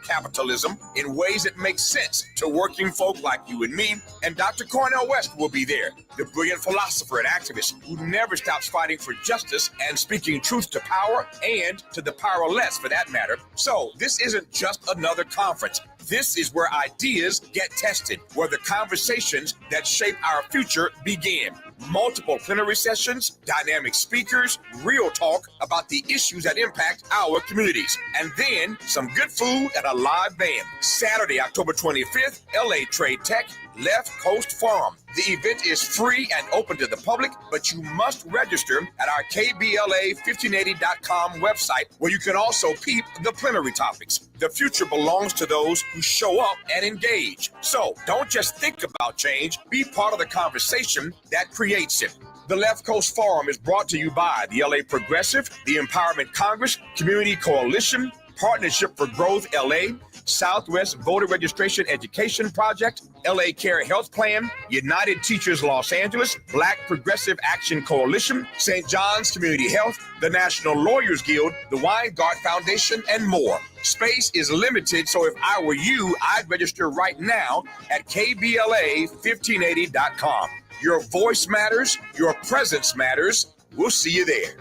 capitalism in ways that make sense to working folk like you and me. And Dr. Cornel West will be there, the brilliant philosopher and activist who never stops fighting for justice and speaking truth to power and to the powerless for that matter. So this isn't just another conference. This is where ideas get tested, where the conversations that shape our future begin. Multiple plenary sessions, dynamic speakers, real talk about the issues that impact our communities, and then some good food and a live band. Saturday, October 25th, LA Trade Tech, Left Coast Farm. The event is free and open to the public, but you must register at our KBLA1580.com website, where you can also peep the plenary topics. The future belongs to those who show up and engage. So don't just think about change, be part of the conversation that creates it. The Left Coast Forum is brought to you by the LA Progressive, the Empowerment Congress, Community Coalition, Partnership for Growth LA, Southwest Voter Registration Education Project, LA Care Health Plan, United Teachers Los Angeles, Black Progressive Action Coalition, St. John's Community Health, the National Lawyers Guild, the Weingart Foundation, and more. Space is limited, so if I were you, I'd register right now at KBLA1580.com. Your voice matters, your presence matters. We'll see you there.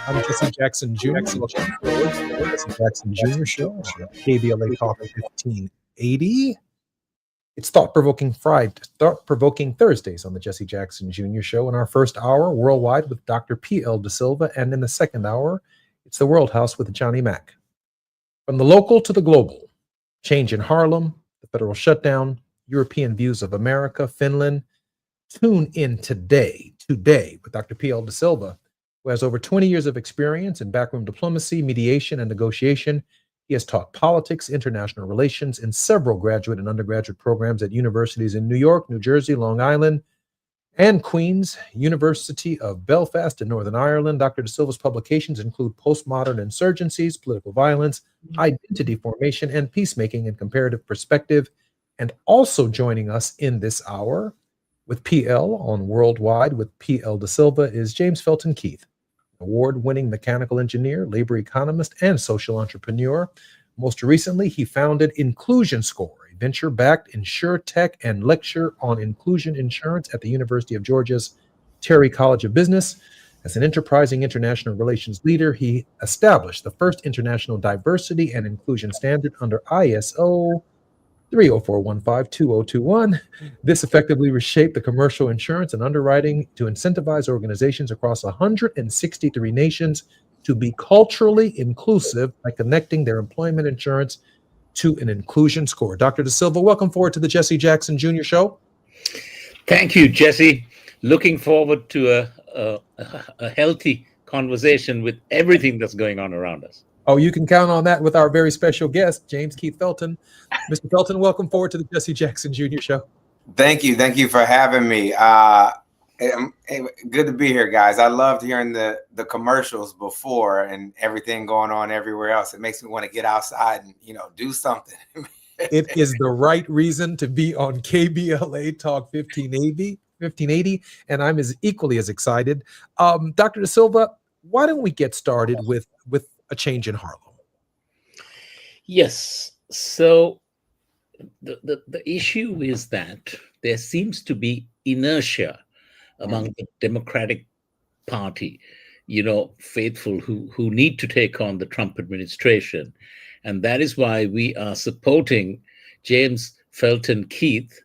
I'm Jesse Jackson Jr. Welcome to the Jesse Jackson Jr. Show on KBLA Talk 1580. It's Thought-Provoking Thursdays on the Jesse Jackson Jr. Show. In our first hour, Worldwide with Dr. P.L. De Silva, and in the second hour, it's the World House with Johnny Mack. From the local to the global, change in Harlem, the federal shutdown, European views of America, Finland. Tune in today with Dr. P.L. De Silva, who has over 20 years of experience in backroom diplomacy, mediation, and negotiation. He has taught politics, international relations in several graduate and undergraduate programs at universities in New York, New Jersey, Long Island, and Queen's, University of Belfast in Northern Ireland. Dr. De Silva's publications include Postmodern Insurgencies, Political Violence, Identity Formation, and Peacemaking in Comparative Perspective. And also joining us in this hour with PL on Worldwide with PL De Silva is James Felton Keith, award-winning mechanical engineer, labor economist, and social entrepreneur. Most recently, he founded Inclusion Score, a venture-backed insurtech and lecture on inclusion insurance at the University of Georgia's Terry College of Business. As an enterprising international relations leader, he established the first international diversity and inclusion standard under ISO 304152021. This effectively reshaped the commercial insurance and underwriting to incentivize organizations across 163 nations to be culturally inclusive by connecting their employment insurance to an inclusion score. Dr. De Silva, welcome forward to the Jesse Jackson Jr. Show. Thank you, Jesse. Looking forward to a healthy conversation with everything that's going on around us. Oh, you can count on that with our very special guest, James Keith Felton. Mr. Felton, welcome forward to the Jesse Jackson Jr. Show. Thank you. Thank you for having me. Good to be here, guys. I loved hearing the commercials before and everything going on everywhere else. It makes me want to get outside and, do something. It is the right reason to be on KBLA Talk 1580, and I'm equally as excited. Dr. De Silva, why don't we get started with a change in Harlem? Yes. So the issue is that there seems to be inertia among the Democratic Party, faithful who need to take on the Trump administration. And that is why we are supporting James Felton Keith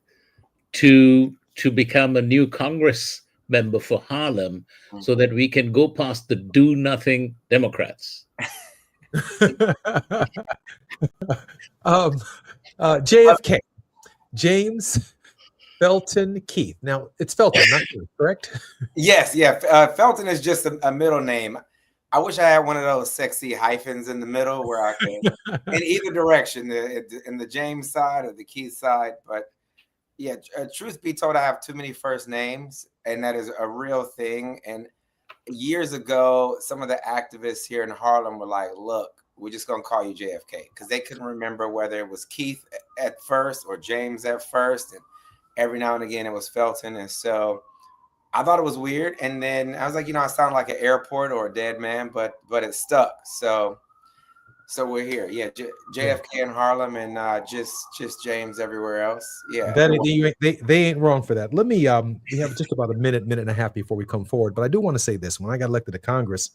to become a new Congress member for Harlem so that we can go past the do-nothing Democrats. JFK, James Felton Keith. Now, it's Felton, not Keith, correct? Yes, yeah. Felton is just a middle name. I wish I had one of those sexy hyphens in the middle where I could, in either direction, in the James side or the Keith side. But yeah, truth be told, I have too many first names, and that is a real thing. And years ago, some of the activists here in Harlem were like, look, we're just going to call you JFK, because they couldn't remember whether it was Keith at first or James at first. And every now and again, it was Felton. And so I thought it was weird. And then I was like, I sound like an airport or a dead man, but it stuck. So we're here. Yeah. JFK in Harlem, and just James everywhere else. Yeah. They ain't wrong for that. Let me, we have just about a minute and a half before we come forward, but I do want to say this. When I got elected to Congress,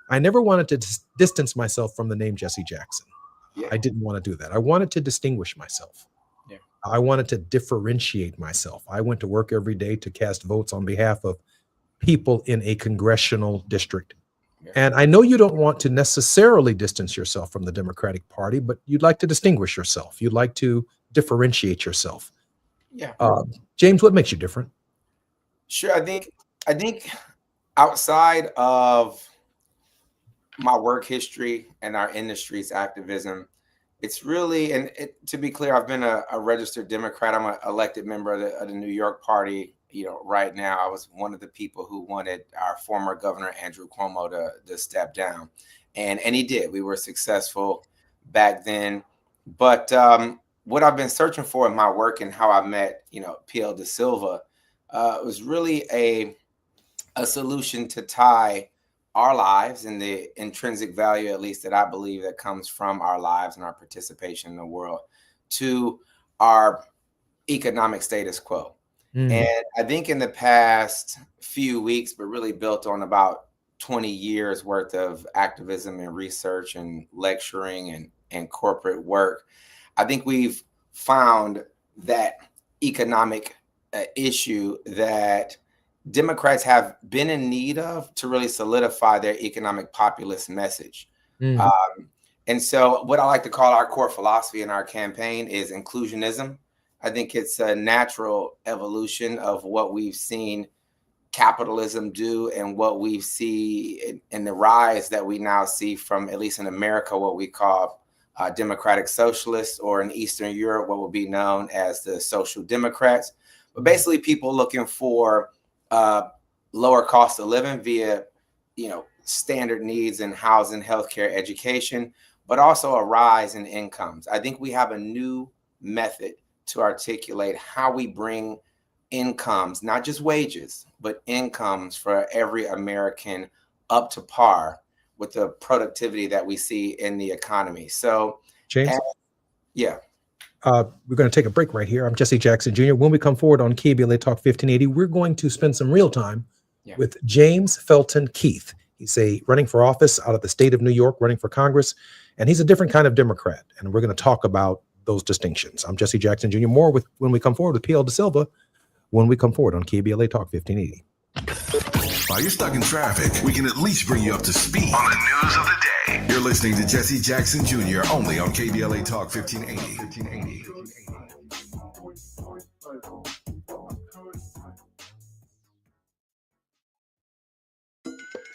I never wanted to distance myself from the name Jesse Jackson. Yeah. I didn't want to do that. I wanted to distinguish myself. Yeah. I wanted to differentiate myself. I went to work every day to cast votes on behalf of people in a congressional district. Yeah. And I know you don't want to necessarily distance yourself from the Democratic Party, but you'd like to distinguish yourself. You'd like to differentiate yourself. Yeah. James, what makes you different? Sure. I think outside of my work history and our industry's activism, it's really, and to be clear, I've been a registered Democrat. I'm an elected member of the New York Party. Right now, I was one of the people who wanted our former governor, Andrew Cuomo, to step down. And he did. We were successful back then. But what I've been searching for in my work and how I met, PL De Silva, was really a solution to tie our lives and the intrinsic value, at least that I believe that comes from our lives and our participation in the world, to our economic status quo. And I think in the past few weeks, but really built on about 20 years worth of activism and research and lecturing and corporate work, I think we've found that economic issue that Democrats have been in need of to really solidify their economic populist message. And so what I like to call our core philosophy in our campaign is inclusionism. I think it's a natural evolution of what we've seen capitalism do and what we see in the rise that we now see from, at least in America, what we call democratic socialists, or in Eastern Europe, what will be known as the social democrats. But basically people looking for lower cost of living via, standard needs in housing, healthcare, education, but also a rise in incomes. I think we have a new method to articulate how we bring incomes, not just wages, but incomes for every American up to par with the productivity that we see in the economy. So, James? Yeah. We're going to take a break right here. I'm Jesse Jackson Jr. When we come forward on KBLA Talk 1580, we're going to spend some real time with James Felton Keith. He's running for office out of the state of New York, running for Congress, and he's a different kind of Democrat. And we're going to talk about those distinctions. I'm Jesse Jackson Jr. More when we come forward with PL De Silva, when we come forward on KBLA Talk 1580. While you're stuck in traffic, we can at least bring you up to speed on the news of the day. You're listening to Jesse Jackson Jr. only on KBLA Talk 1580.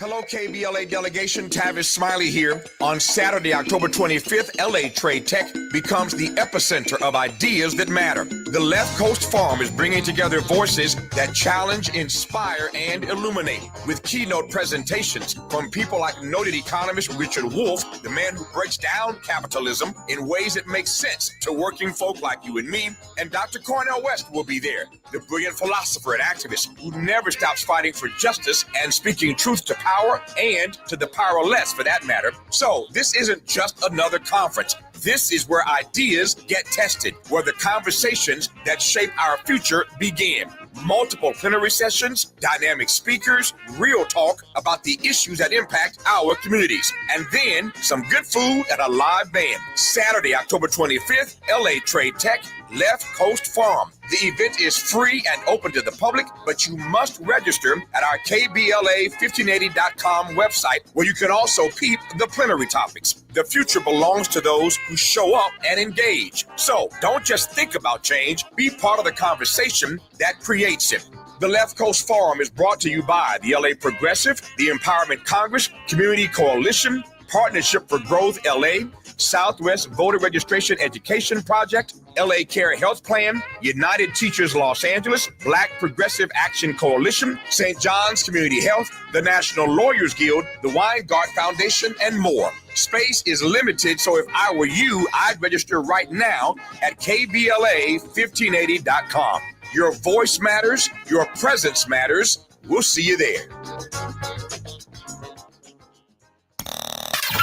Hello, KBLA delegation. Tavis Smiley here. On Saturday, October 25th, LA Trade Tech becomes the epicenter of ideas that matter. The Left Coast Forum is bringing together voices that challenge, inspire, and illuminate, with keynote presentations from people like noted economist Richard Wolff, the man who breaks down capitalism in ways that make sense to working folk like you and me, and Dr. Cornel West will be there, the brilliant philosopher and activist who never stops fighting for justice and speaking truth to power and to the powerless, for that matter. So this isn't just another conference. This is where ideas get tested, where the conversations that shape our future begin. Multiple plenary sessions, dynamic speakers, real talk about the issues that impact our communities, and then some good food and a live band. Saturday, October 25th, LA Trade Tech, Left Coast Forum. The event is free and open to the public, but you must register at our KBLA1580.com website, where you can also peep the plenary topics. The future belongs to those who show up and engage. So don't just think about change, be part of the conversation that creates it. The Left Coast Forum is brought to you by the LA Progressive, the Empowerment Congress, Community Coalition, Partnership for Growth LA, Southwest Voter Registration Education Project, LA Care Health Plan, United Teachers Los Angeles, Black Progressive Action Coalition, St. John's Community Health, the National Lawyers Guild, the Weingart Foundation, and more. Space is limited, so if I were you, I'd register right now at KBLA1580.com. Your voice matters, your presence matters. We'll see you there.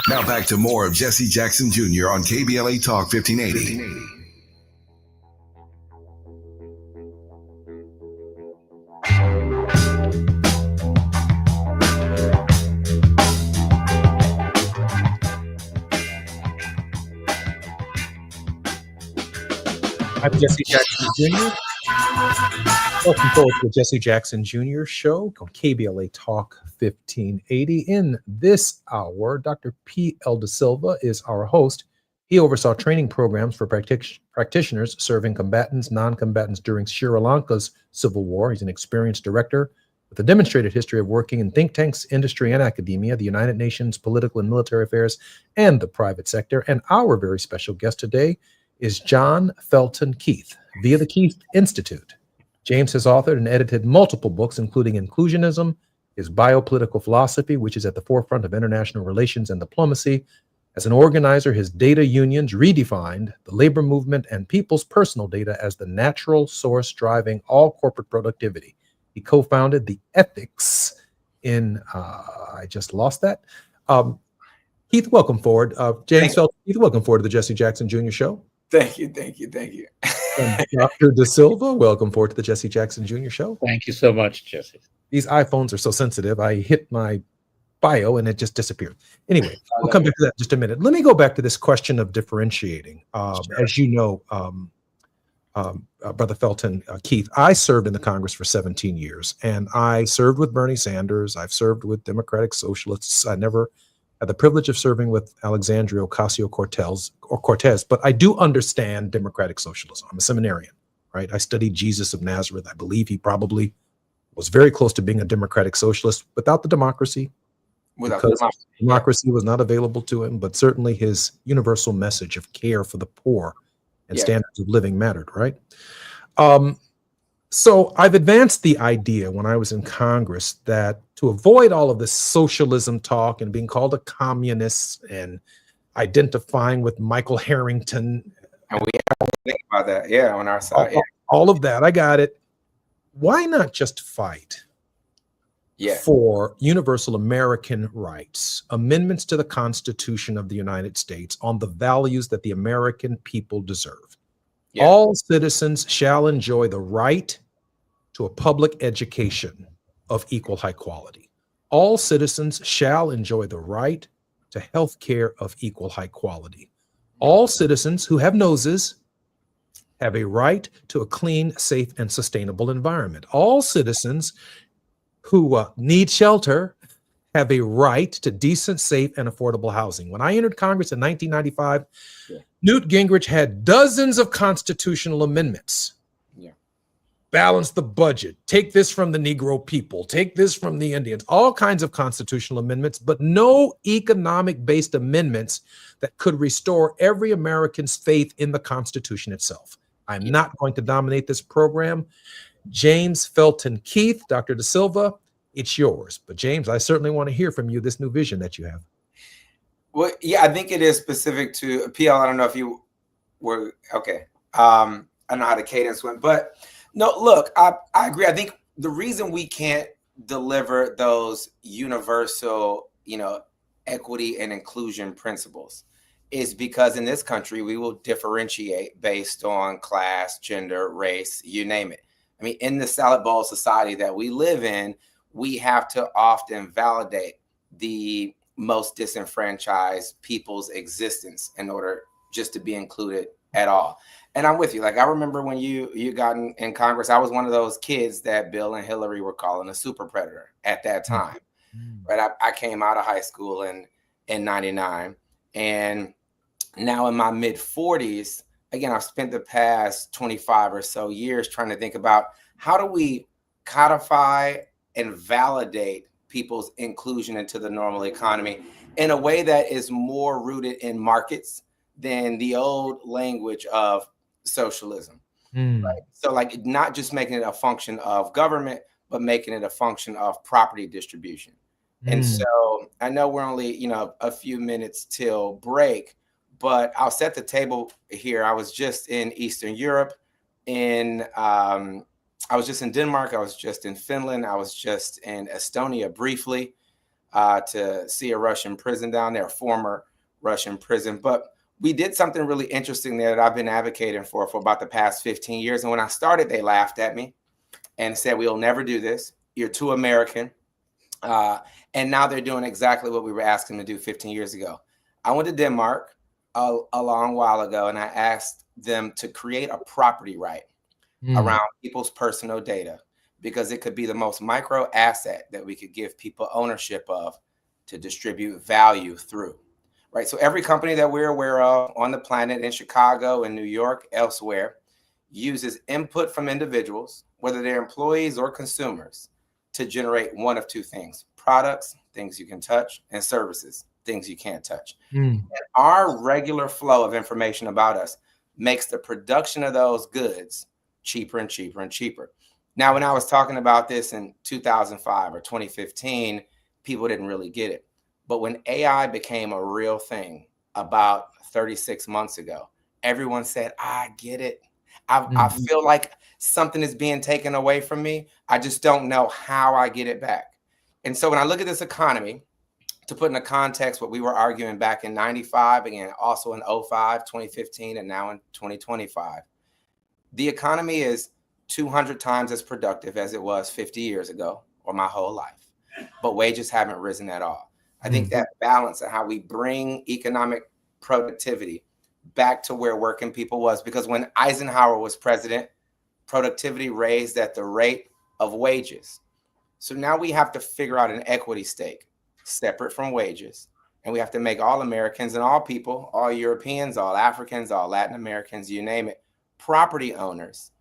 Now back to more of Jesse Jackson Jr. on KBLA Talk 1580. I'm Jesse Jackson Jr. Welcome forward to the Jesse Jackson Jr. Show on KBLA Talk 1580. In this hour, Dr. P. L. Da Silva is our host. He oversaw training programs for practitioners serving combatants, non-combatants during Sri Lanka's civil war. He's an experienced director with a demonstrated history of working in think tanks, industry, and academia, the United Nations, political and military affairs, and the private sector. And our very special guest today is John Felton Keith via the Keith Institute. James has authored and edited multiple books, including Inclusionism, his biopolitical philosophy, which is at the forefront of international relations and diplomacy. As an organizer, his data unions redefined the labor movement and people's personal data as the natural source driving all corporate productivity. He co-founded the Ethics in, I just lost that. Keith, welcome forward. James Felton Keith, welcome forward to the Jesse Jackson Jr. Show. Thank you. And Dr. Da Silva, welcome forward to the Jesse Jackson Jr. Show. Thank you so much, Jesse. These iPhones are so sensitive. I hit my bio and it just disappeared. Anyway, we'll come back to that in just a minute. Let me go back to this question of differentiating. Sure. As you know, Brother Felton Keith, I served in the Congress for 17 years, and I served with Bernie Sanders. I've served with Democratic Socialists. I never had the privilege of serving with Alexandria Ocasio-Cortez, but I do understand democratic socialism. I'm a seminarian, right? I studied Jesus of Nazareth. I believe he probably was very close to being a democratic socialist without the democracy, because democracy was not available to him, but certainly his universal message of care for the poor and standards of living mattered, right? So I've advanced the idea when I was in Congress that to avoid all of this socialism talk and being called a communist and identifying with Michael Harrington. And we have to think about that, on our side. All of that, I got it. Why not just fight for universal American rights, amendments to the Constitution of the United States on the values that the American people deserve? Yeah. All citizens shall enjoy the right to a public education of equal high quality. All citizens shall enjoy the right to health care of equal high quality. All citizens who have noses have a right to a clean, safe, and sustainable environment. All citizens who need shelter have a right to decent, safe, and affordable housing. When I entered Congress in 1995, Newt Gingrich had dozens of constitutional amendments. Balance the budget, take this from the Negro people, take this from the Indians, all kinds of constitutional amendments, but no economic-based amendments that could restore every American's faith in the Constitution itself. I'm not going to dominate this program. James Felton Keith, Dr. Da Silva, it's yours. But James, I certainly want to hear from you this new vision that you have. Well, I think it is specific to PL. I don't know if you were, okay. I don't know how the cadence went, but no, look, I agree. I think the reason we can't deliver those universal, equity and inclusion principles is because in this country, we will differentiate based on class, gender, race, you name it. I mean, in the salad bowl society that we live in, we have to often validate the most disenfranchised people's existence in order just to be included at all. And I'm with you. Like, I remember when you got in Congress, I was one of those kids that Bill and Hillary were calling a super predator at that time. Right. I came out of high school in 99, and now in my mid 40s, again, I've spent the past 25 or so years trying to think about how do we codify and validate people's inclusion into the normal economy in a way that is more rooted in markets than the old language of socialism. Right? So, like, not just making it a function of government, but making it a function of property distribution. And so I know we're only, a few minutes till break, but I'll set the table here. I was just in Eastern Europe, I was just in Denmark, I was just in Finland, I was just in Estonia briefly to see a Russian prison down there, a former Russian prison. But we did something really interesting there that I've been advocating for about the past 15 years. And when I started, they laughed at me and said, "We'll never do this. You're too American." And now they're doing exactly what we were asking them to do 15 years ago. I went to Denmark a long while ago, and I asked them to create a property right around people's personal data, because it could be the most micro asset that we could give people ownership of to distribute value through. Right. So every company that we're aware of on the planet, in Chicago, in New York, elsewhere, uses input from individuals, whether they're employees or consumers, to generate one of two things: products, things you can touch, and services, things you can't touch. And our regular flow of information about us makes the production of those goods cheaper and cheaper and cheaper. Now, when I was talking about this in 2005 or 2015, people didn't really get it. But when AI became a real thing about 36 months ago, everyone said, "I get it. I feel like something is being taken away from me. I just don't know how I get it back." And so when I look at this economy, to put in a context what we were arguing back in 95, again, also in 05, 2015, and now in 2025, the economy is 200 times as productive as it was 50 years ago or my whole life. But wages haven't risen at all. I think that balance of how we bring economic productivity back to where working people was, because when Eisenhower was president, productivity raised at the rate of wages. So now we have to figure out an equity stake separate from wages. And we have to make all Americans and all people, all Europeans, all Africans, all Latin Americans, you name it, property owners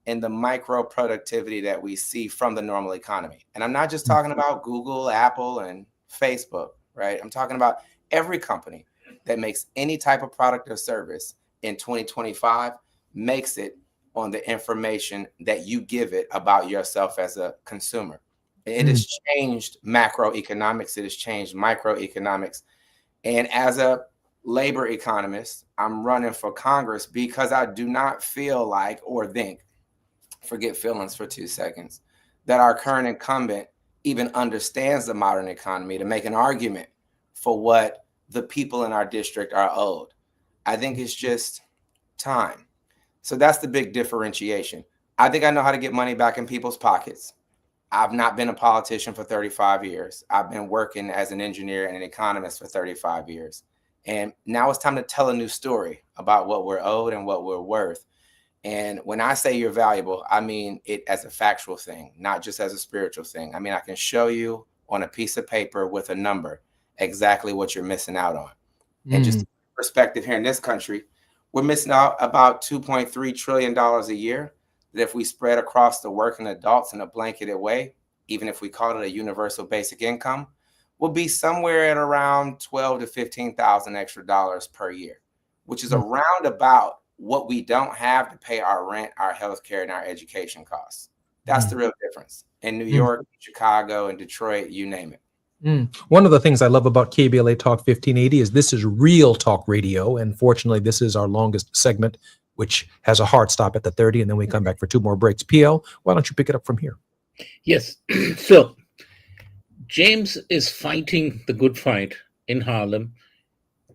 in the micro productivity that we see from the normal economy. And I'm not just talking about Google, Apple, and Facebook, right? I'm talking about every company that makes any type of product or service in 2025 makes it on the information that you give it about yourself as a consumer. It has changed macroeconomics. It has changed microeconomics. And as a labor economist, I'm running for Congress because I do not feel like or think, forget feelings for 2 seconds, that our current incumbent even understands the modern economy to make an argument for what the people in our district are owed. I think it's just time. So that's the big differentiation. I think I know how to get money back in people's pockets. I've not been a politician for 35 years. I've been working as an engineer and an economist for 35 years. And now it's time to tell a new story about what we're owed and what we're worth. And when I say you're valuable, I mean it as a factual thing, not just as a spiritual thing. I mean, I can show you on a piece of paper with a number exactly what you're missing out on. And just perspective, here in this country, we're missing out about $2.3 trillion a year that if we spread across the working adults in a blanketed way, even if we call it a universal basic income, will be somewhere at around 12 to 15,000 extra dollars per year, which is around about what we don't have to pay our rent, our healthcare, and our education costs. That's the real difference. In New York, Chicago, and Detroit, you name it. One of the things I love about KBLA Talk 1580 is this is real talk radio. And fortunately, this is our longest segment, which has a hard stop at the 30, and then we come back for 2 more breaks. PL, why don't you pick it up from here? Yes. So James is fighting the good fight in Harlem,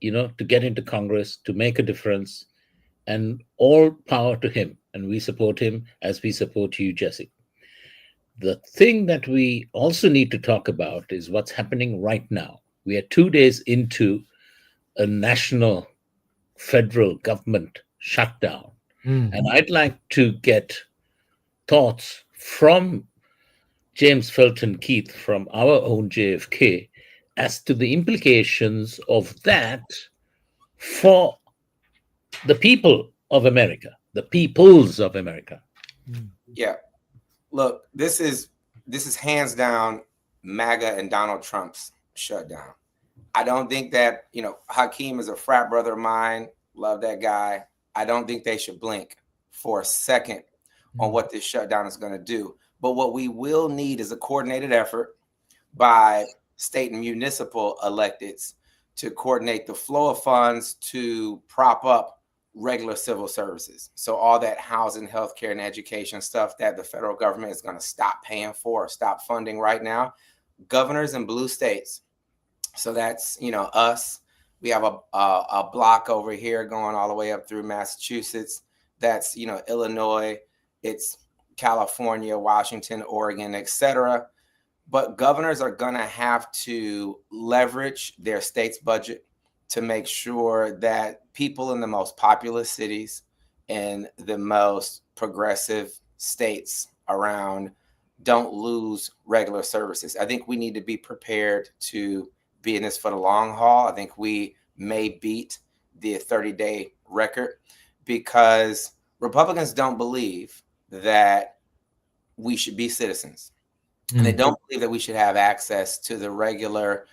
to get into Congress, to make a difference, and all power to him. And we support him as we support you, Jesse. The thing that we also need to talk about is what's happening right now. We are 2 days into a national federal government shutdown And I'd like to get thoughts from James Felton Keith, from our own JFK, as to the implications of that for the people of America, the peoples of America. Yeah. Look, this is hands down MAGA and Donald Trump's shutdown. I don't think that, Hakeem is a frat brother of mine. Love that guy. I don't think they should blink for a second on what this shutdown is going to do. But what we will need is a coordinated effort by state and municipal electeds to coordinate the flow of funds to prop up regular civil services. So all that housing, healthcare, and education stuff that the federal government is going to stop paying for or stop funding right now, governors in blue states. So that's, us. We have a block over here going all the way up through Massachusetts. That's, Illinois. It's California, Washington, Oregon, etc. But governors are going to have to leverage their state's budget to make sure that people in the most populous cities and the most progressive states around don't lose regular services. I think we need to be prepared to be in this for the long haul. I think we may beat the 30-day record because Republicans don't believe that we should be citizens. And they don't believe that we should have access to the regular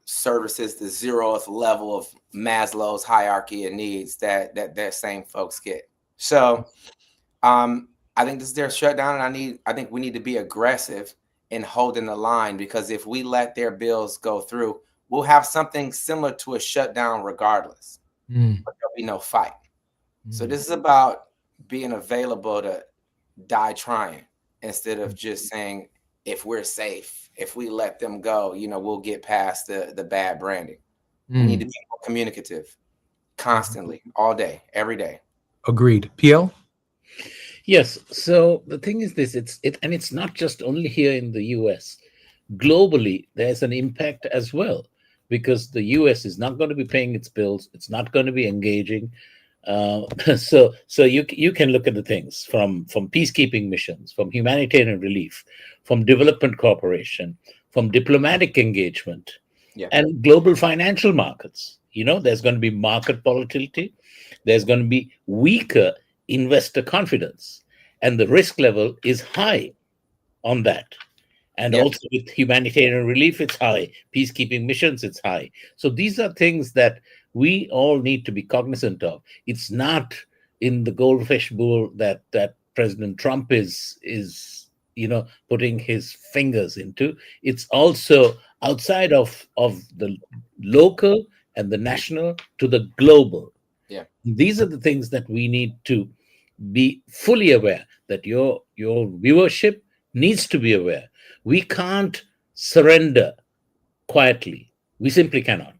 services, the 0th level of Maslow's hierarchy of needs that same folks get. So I think this is their shutdown, and I think we need to be aggressive in holding the line, because if we let their bills go through, we'll have something similar to a shutdown regardless. But there'll be no fight. So this is about being available to die trying instead of just saying, if we're safe, if we let them go, we'll get past the bad branding. We need to be more communicative constantly, all day, every day. Agreed. PL? Yes. So the thing is this, it's not just only here in the US. Globally, there's an impact as well, because the US is not going to be paying its bills. It's not going to be engaging. So you can look at the things from peacekeeping missions, from humanitarian relief, from development cooperation, from diplomatic engagement, and global financial markets. There's going to be market volatility. There's going to be weaker investor confidence, and the risk level is high on that. And also with humanitarian relief, it's high. Peacekeeping missions, it's high. So these are things that we all need to be cognizant of. It's not in the goldfish bowl that President Trump is putting his fingers into. It's also outside of the local and the national to the global. Yeah. These are the things that we need to be fully aware, that your viewership needs to be aware. We can't surrender quietly. We simply cannot.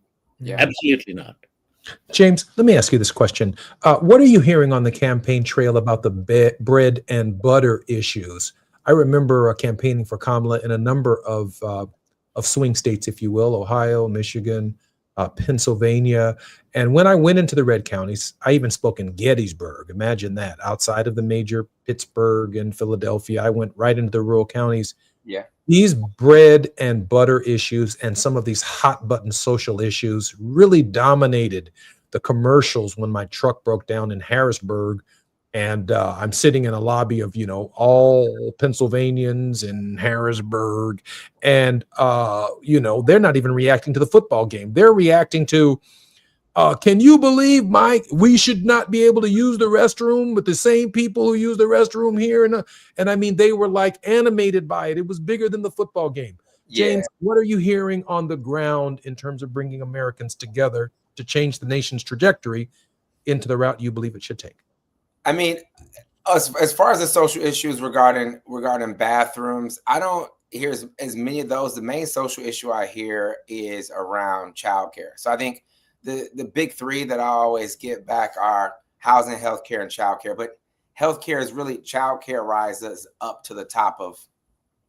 Absolutely not. James, let me ask you this question. What are you hearing on the campaign trail about the bread and butter issues? I remember campaigning for Kamala in a number of swing states, if you will, Ohio, Michigan, Pennsylvania. And when I went into the red counties, I even spoke in Gettysburg. Imagine that. Outside of the major Pittsburgh and Philadelphia, I went right into the rural counties. Yeah. These bread and butter issues and some of these hot button social issues really dominated the commercials when my truck broke down in Harrisburg. And I'm sitting in a lobby of, all Pennsylvanians in Harrisburg. And, they're not even reacting to the football game. They're reacting to, can you believe, Mike, we should not be able to use the restroom with the same people who use the restroom here? And I mean, they were like animated by it. It was bigger than the football game. James, what are you hearing on the ground in terms of bringing Americans together to change the nation's trajectory into the route you believe it should take? I mean, as far as the social issues regarding bathrooms, I don't hear as many of those. The main social issue I hear is around childcare. So I think the big three that I always get back are housing, healthcare, and childcare. But healthcare is really, childcare rises up to the top of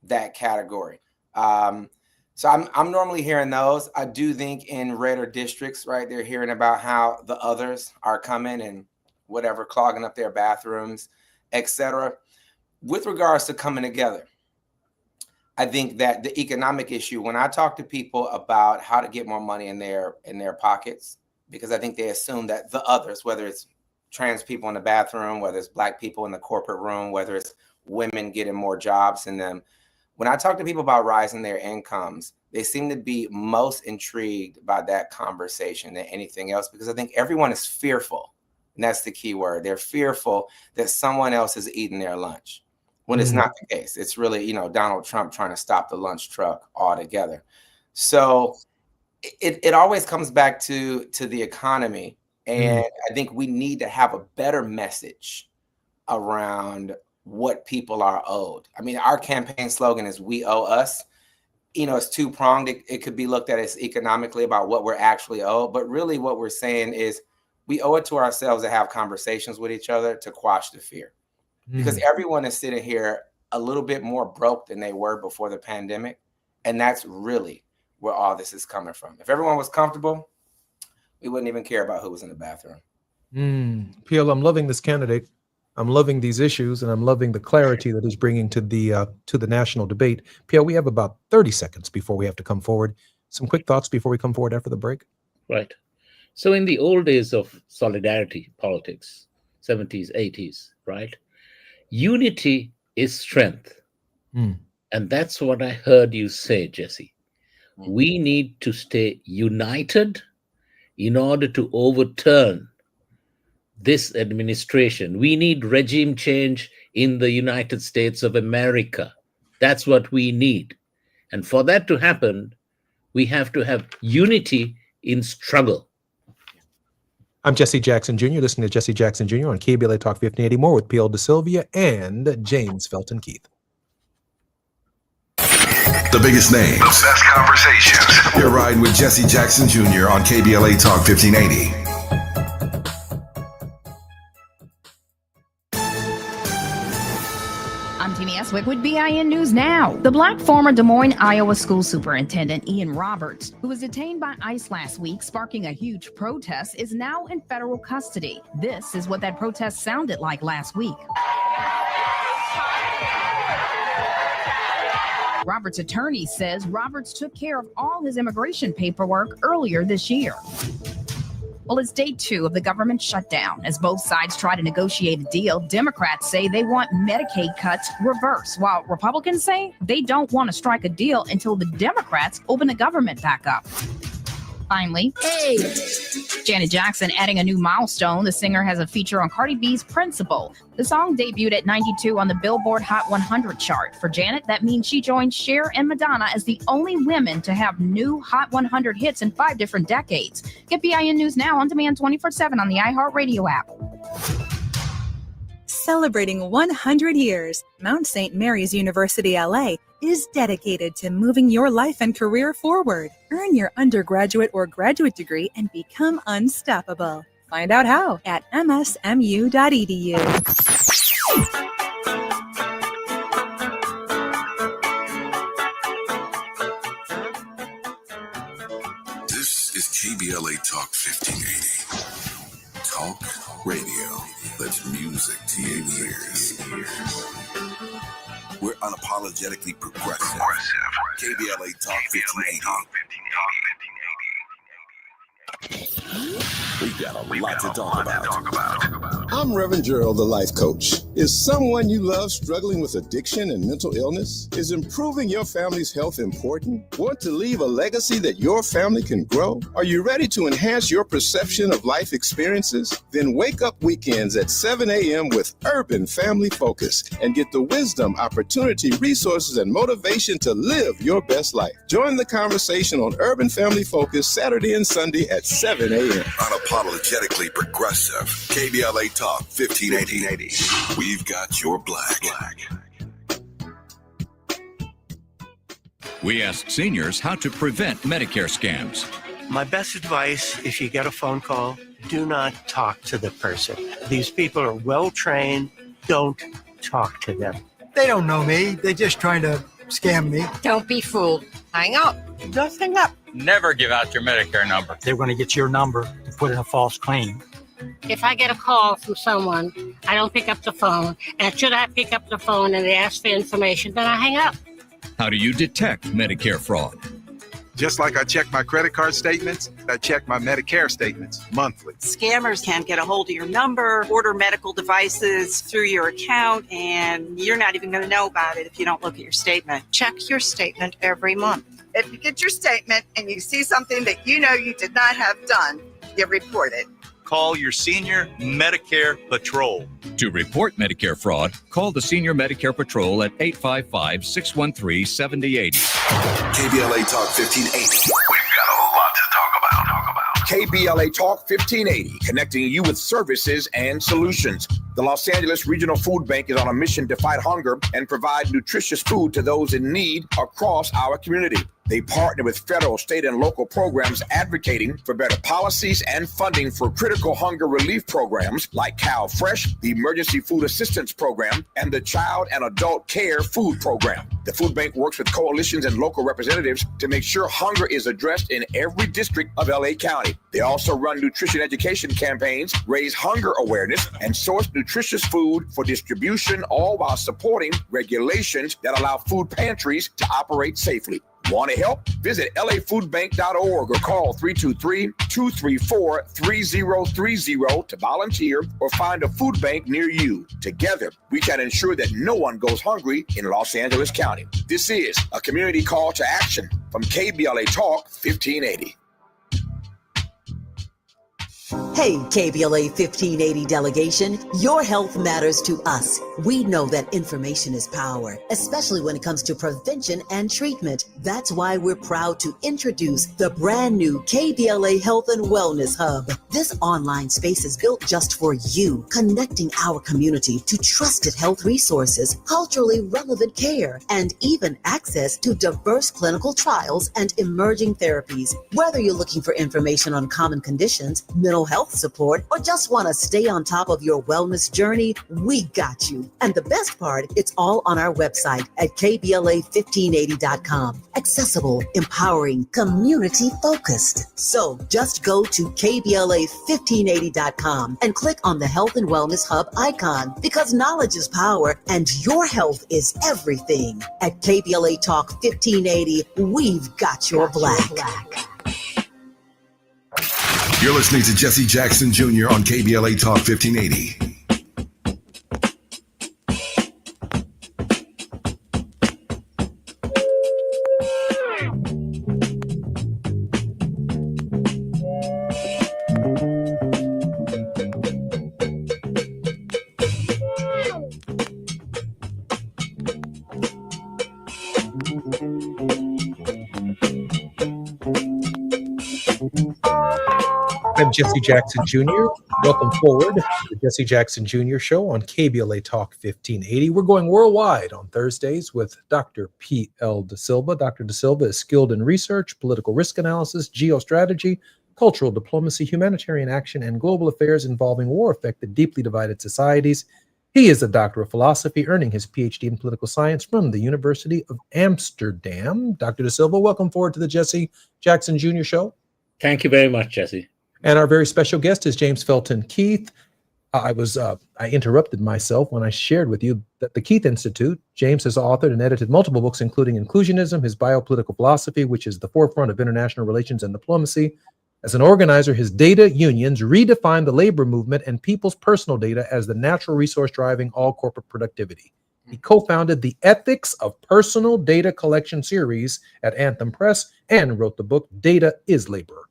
that category. So I'm normally hearing those. I do think in redder districts, right, they're hearing about how the others are coming and whatever, clogging up their bathrooms, etc. With regards to coming together, I think that the economic issue, when I talk to people about how to get more money in their pockets, because I think they assume that the others, whether it's trans people in the bathroom, whether it's Black people in the corporate room, whether it's women getting more jobs in them, when I talk to people about rising their incomes, they seem to be most intrigued by that conversation than anything else, because I think everyone is fearful. And that's the key word. They're fearful that someone else is eating their lunch, when it's not the case. It's really, Donald Trump trying to stop the lunch truck altogether. So it always comes back to the economy. And I think we need to have a better message around what people are owed. I mean, our campaign slogan is "We owe us." It's two-pronged. It could be looked at as economically about what we're actually owed, but really what we're saying is we owe it to ourselves to have conversations with each other to quash the fear. Because everyone is sitting here a little bit more broke than they were before the pandemic. And that's really where all this is coming from. If everyone was comfortable, we wouldn't even care about who was in the bathroom. PL, I'm loving this candidate. I'm loving these issues, and I'm loving the clarity that he's bringing to the national debate. PL, we have about 30 seconds before we have to come forward. Some quick thoughts before we come forward after the break. Right. So in the old days of solidarity politics, 70s, 80s, right? Unity is strength. And that's what I heard you say, Jesse. We need to stay united in order to overturn this administration. We need regime change in the United States of America. That's what we need. And for that to happen, we have to have unity in struggle. I'm Jesse Jackson Jr., listening to Jesse Jackson Jr. on KBLA Talk 1580, more with PL DeSylvia and James Felton Keith. The biggest names, the best conversations. You're riding with Jesse Jackson Jr. on KBLA Talk 1580. I'm Tammy Eswick with BIN News Now. The Black former Des Moines, Iowa school superintendent Ian Roberts, who was detained by ICE last week, sparking a huge protest, is now in federal custody. This is what that protest sounded like last week. Roberts' attorney says Roberts took care of all his immigration paperwork earlier this year. Well, it's day 2 of the government shutdown. As both sides try to negotiate a deal, Democrats say they want Medicaid cuts reversed, while Republicans say they don't want to strike a deal until the Democrats open the government back up. Finally, Janet Jackson adding a new milestone. The singer has a feature on Cardi B's Principle. The song debuted at 92 on the Billboard Hot 100 chart. For Janet, that means she joined Cher and Madonna as the only women to have new Hot 100 hits in 5 different decades. Get BIN News Now on demand 24/7 on the iHeartRadio app. Celebrating 100 years, Mount St. Mary's University LA is dedicated to moving your life and career forward. Earn your undergraduate or graduate degree and become unstoppable. Find out how at msmu.edu. This is KBLA Talk 1580. Talk radio that's music to your ears. We're unapologetically progressive. KBLA Talk 1580. We've got a lot to talk about. I'm Reverend Gerald, the life coach. Is someone you love struggling with addiction and mental illness? Is improving your family's health important? Want to leave a legacy that your family can grow? Are you ready to enhance your perception of life experiences? Then wake up weekends at 7 a.m. with Urban Family Focus and get the wisdom, opportunity, resources, and motivation to live your best life. Join the conversation on Urban Family Focus Saturday and Sunday at 7 a.m. Unapologetically progressive. KBLA Talk 1580. We've got your black. We ask seniors how to prevent Medicare scams. My best advice, if you get a phone call, do not talk to the person. These people are well trained. Don't talk to them. They don't know me. They're just trying to scam me. Don't be fooled. Hang up. Just hang up. Never give out your Medicare number. They're going to get your number to put in a false claim. If I get a call from someone, I don't pick up the phone. And should I pick up the phone and they ask for information, then I hang up. How do you detect Medicare fraud? Just like I check my credit card statements, I check my Medicare statements monthly. Scammers can get a hold of your number, order medical devices through your account, and you're not even going to know about it if you don't look at your statement. Check your statement every month. If you get your statement and you see something that you know you did not have done, you report it. Call your senior Medicare Patrol. To report Medicare fraud, call the Senior Medicare Patrol at 855-613-7080. KBLA Talk 1580. We've got a lot to talk about. KBLA Talk 1580, connecting you with services and solutions. The Los Angeles Regional Food Bank is on a mission to fight hunger and provide nutritious food to those in need across our community. They partner with federal, state, and local programs advocating for better policies and funding for critical hunger relief programs like Cow Fresh, the Emergency Food Assistance Program, and the Child and Adult Care Food Program. The food bank works with coalitions and local representatives to make sure hunger is addressed in every district of LA County. They also run nutrition education campaigns, raise hunger awareness, and source nutritious food for distribution, all while supporting regulations that allow food pantries to operate safely. Want to help? Visit lafoodbank.org or call 323-234-3030 to volunteer or find a food bank near you. Together, we can ensure that no one goes hungry in Los Angeles County. This is a community call to action from KBLA Talk 1580. Hey, KBLA 1580 delegation, your health matters to us. We know that information is power, especially when it comes to prevention and treatment. That's why we're proud to introduce the brand new KBLA Health and Wellness Hub. This online space is built just for you, connecting our community to trusted health resources, culturally relevant care, and even access to diverse clinical trials and emerging therapies. Whether you're looking for information on common conditions, mental health support, or just want to stay on top of your wellness journey, we got you. And the best part, it's all on our website at KBLA1580.com. Accessible, empowering, community focused. So just go to KBLA1580.com and click on the Health and Wellness Hub icon, because knowledge is power and your health is everything. At KBLA Talk 1580, we've got your black. You're listening to Jesse Jackson Jr. on KBLA Talk 1580. I'm Jesse Jackson Jr. Welcome forward to the Jesse Jackson Jr. Show on KBLA Talk 1580. We're going worldwide on Thursdays with Dr. P.L. De Silva. Dr. De Silva is skilled in research, political risk analysis, geostrategy, cultural diplomacy, humanitarian action, and global affairs involving war-affected, deeply divided societies. He is a doctor of philosophy, earning his PhD in political science from the University of Amsterdam. Dr. De Silva, welcome forward to the Jesse Jackson Jr. Show. Thank you very much, Jesse. And our very special guest is James Felton Keith. I interrupted myself when I shared with you that the Keith Institute, James has authored and edited multiple books, including Inclusionism, his biopolitical philosophy, which is the forefront of international relations and diplomacy. As an organizer, his data unions redefine the labor movement and people's personal data as the natural resource driving all corporate productivity. He co-founded the Ethics of Personal Data Collection series at Anthem Press and wrote the book Data is Labor.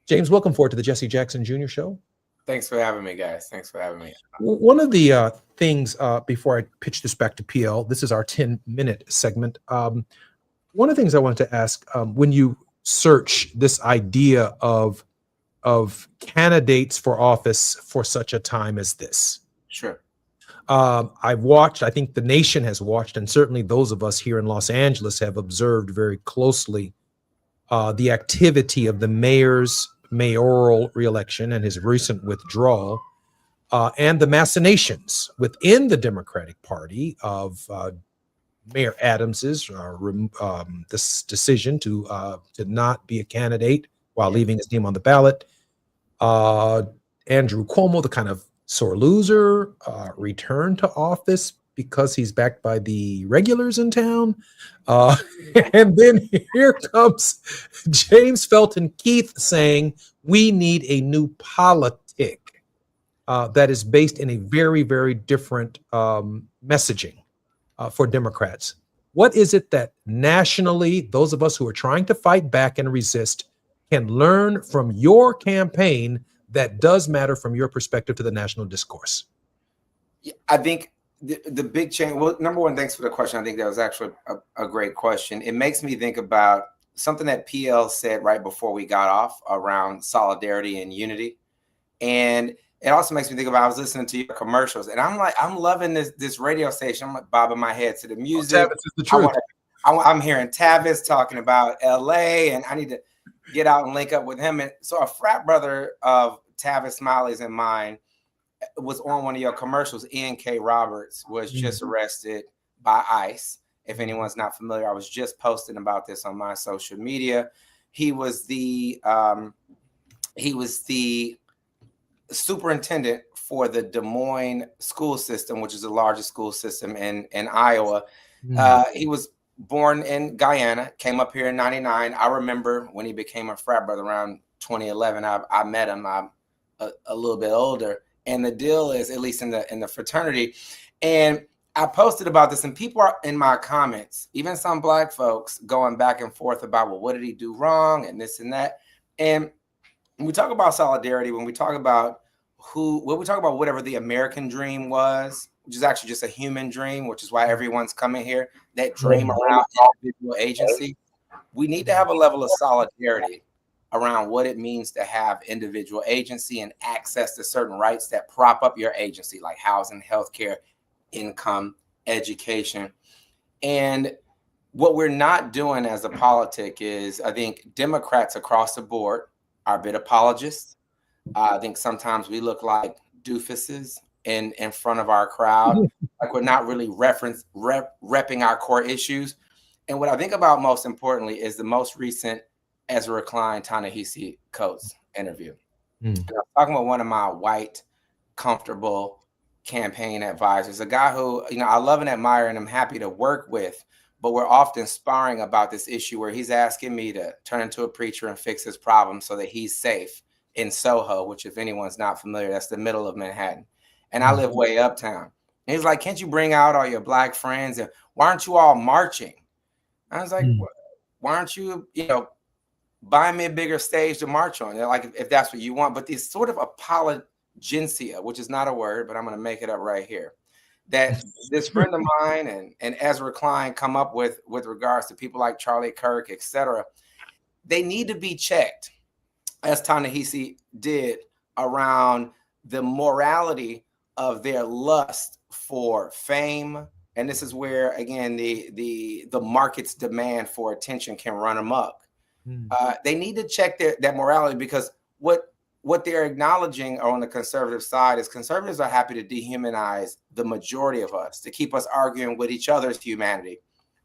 James, welcome forward to the Jesse Jackson Jr. Show. Thanks for having me, guys. Thanks for having me. One of the things, before I pitch this back to PL, this is our 10-minute segment. One of the things I wanted to ask, when you search this idea of candidates for office for such a time as this. Sure. I've watched, I think the nation has watched, and certainly those of us here in Los Angeles have observed very closely the activity of the mayor's mayoral reelection and his recent withdrawal, and the machinations within the Democratic Party of Mayor Adams's this decision to not be a candidate while leaving his name on the ballot, Andrew Cuomo, the kind of sore loser, return to office because he's backed by the regulars in town. And then here comes James Felton Keith saying, we need a new politic that is based in a very, very different messaging for Democrats. What is it that nationally, those of us who are trying to fight back and resist can learn from your campaign that does matter from your perspective to the national discourse? I think the big change, well, number one, thanks for the question. I think that was actually a great question. It makes me think about something that PL said right before we got off around solidarity and unity. And it also makes me think about, I was listening to your commercials and I'm like, I'm loving this radio station. I'm like bobbing my head to the music. Tavis is the truth. I'm hearing Tavis talking about LA and I need to get out and link up with him. And so a frat brother of Tavis Smiley's and mine was on one of your commercials. Ian K. Roberts was just arrested by ICE. If anyone's not familiar, I was just posting about this on my social media. He was the superintendent for the Des Moines school system, which is the largest school system in Iowa. He was born in Guyana, came up here in '99. I remember when he became a frat brother around 2011. I met him. I'm a little bit older. And the deal is, at least in the fraternity, and I posted about this, and people are in my comments, even some Black folks, going back and forth about, well, what did he do wrong and this and that. And when we talk about solidarity, when we talk about whatever the American dream was, which is actually just a human dream, which is why everyone's coming here, that dream around individual agency, we need to have a level of solidarity around what it means to have individual agency and access to certain rights that prop up your agency, like housing, healthcare, income, education. And what we're not doing as a politic is, I think Democrats across the board are a bit apologists. I think sometimes we look like doofuses in front of our crowd, like we're not really repping our core issues. And what I think about most importantly is the most recent Ezra Klein, Ta-Nehisi Coates interview. And I'm talking about one of my white, comfortable campaign advisors, a guy who, I love and admire and I'm happy to work with, but we're often sparring about this issue where he's asking me to turn into a preacher and fix his problem so that he's safe in Soho, which if anyone's not familiar, that's the middle of Manhattan. And I live way uptown. And he's like, can't you bring out all your Black friends? And why aren't you all marching? I was like, why aren't you, buy me a bigger stage to march on, like if that's what you want. But this sort of apologencia, which is not a word, but I'm going to make it up right here, that this friend of mine and Ezra Klein come up with regards to people like Charlie Kirk, et cetera, they need to be checked, as Ta-Nehisi did, around the morality of their lust for fame. And this is where, again, the market's demand for attention can run amok. They need to check that morality, because what they're acknowledging on the conservative side is conservatives are happy to dehumanize the majority of us, to keep us arguing with each other's humanity,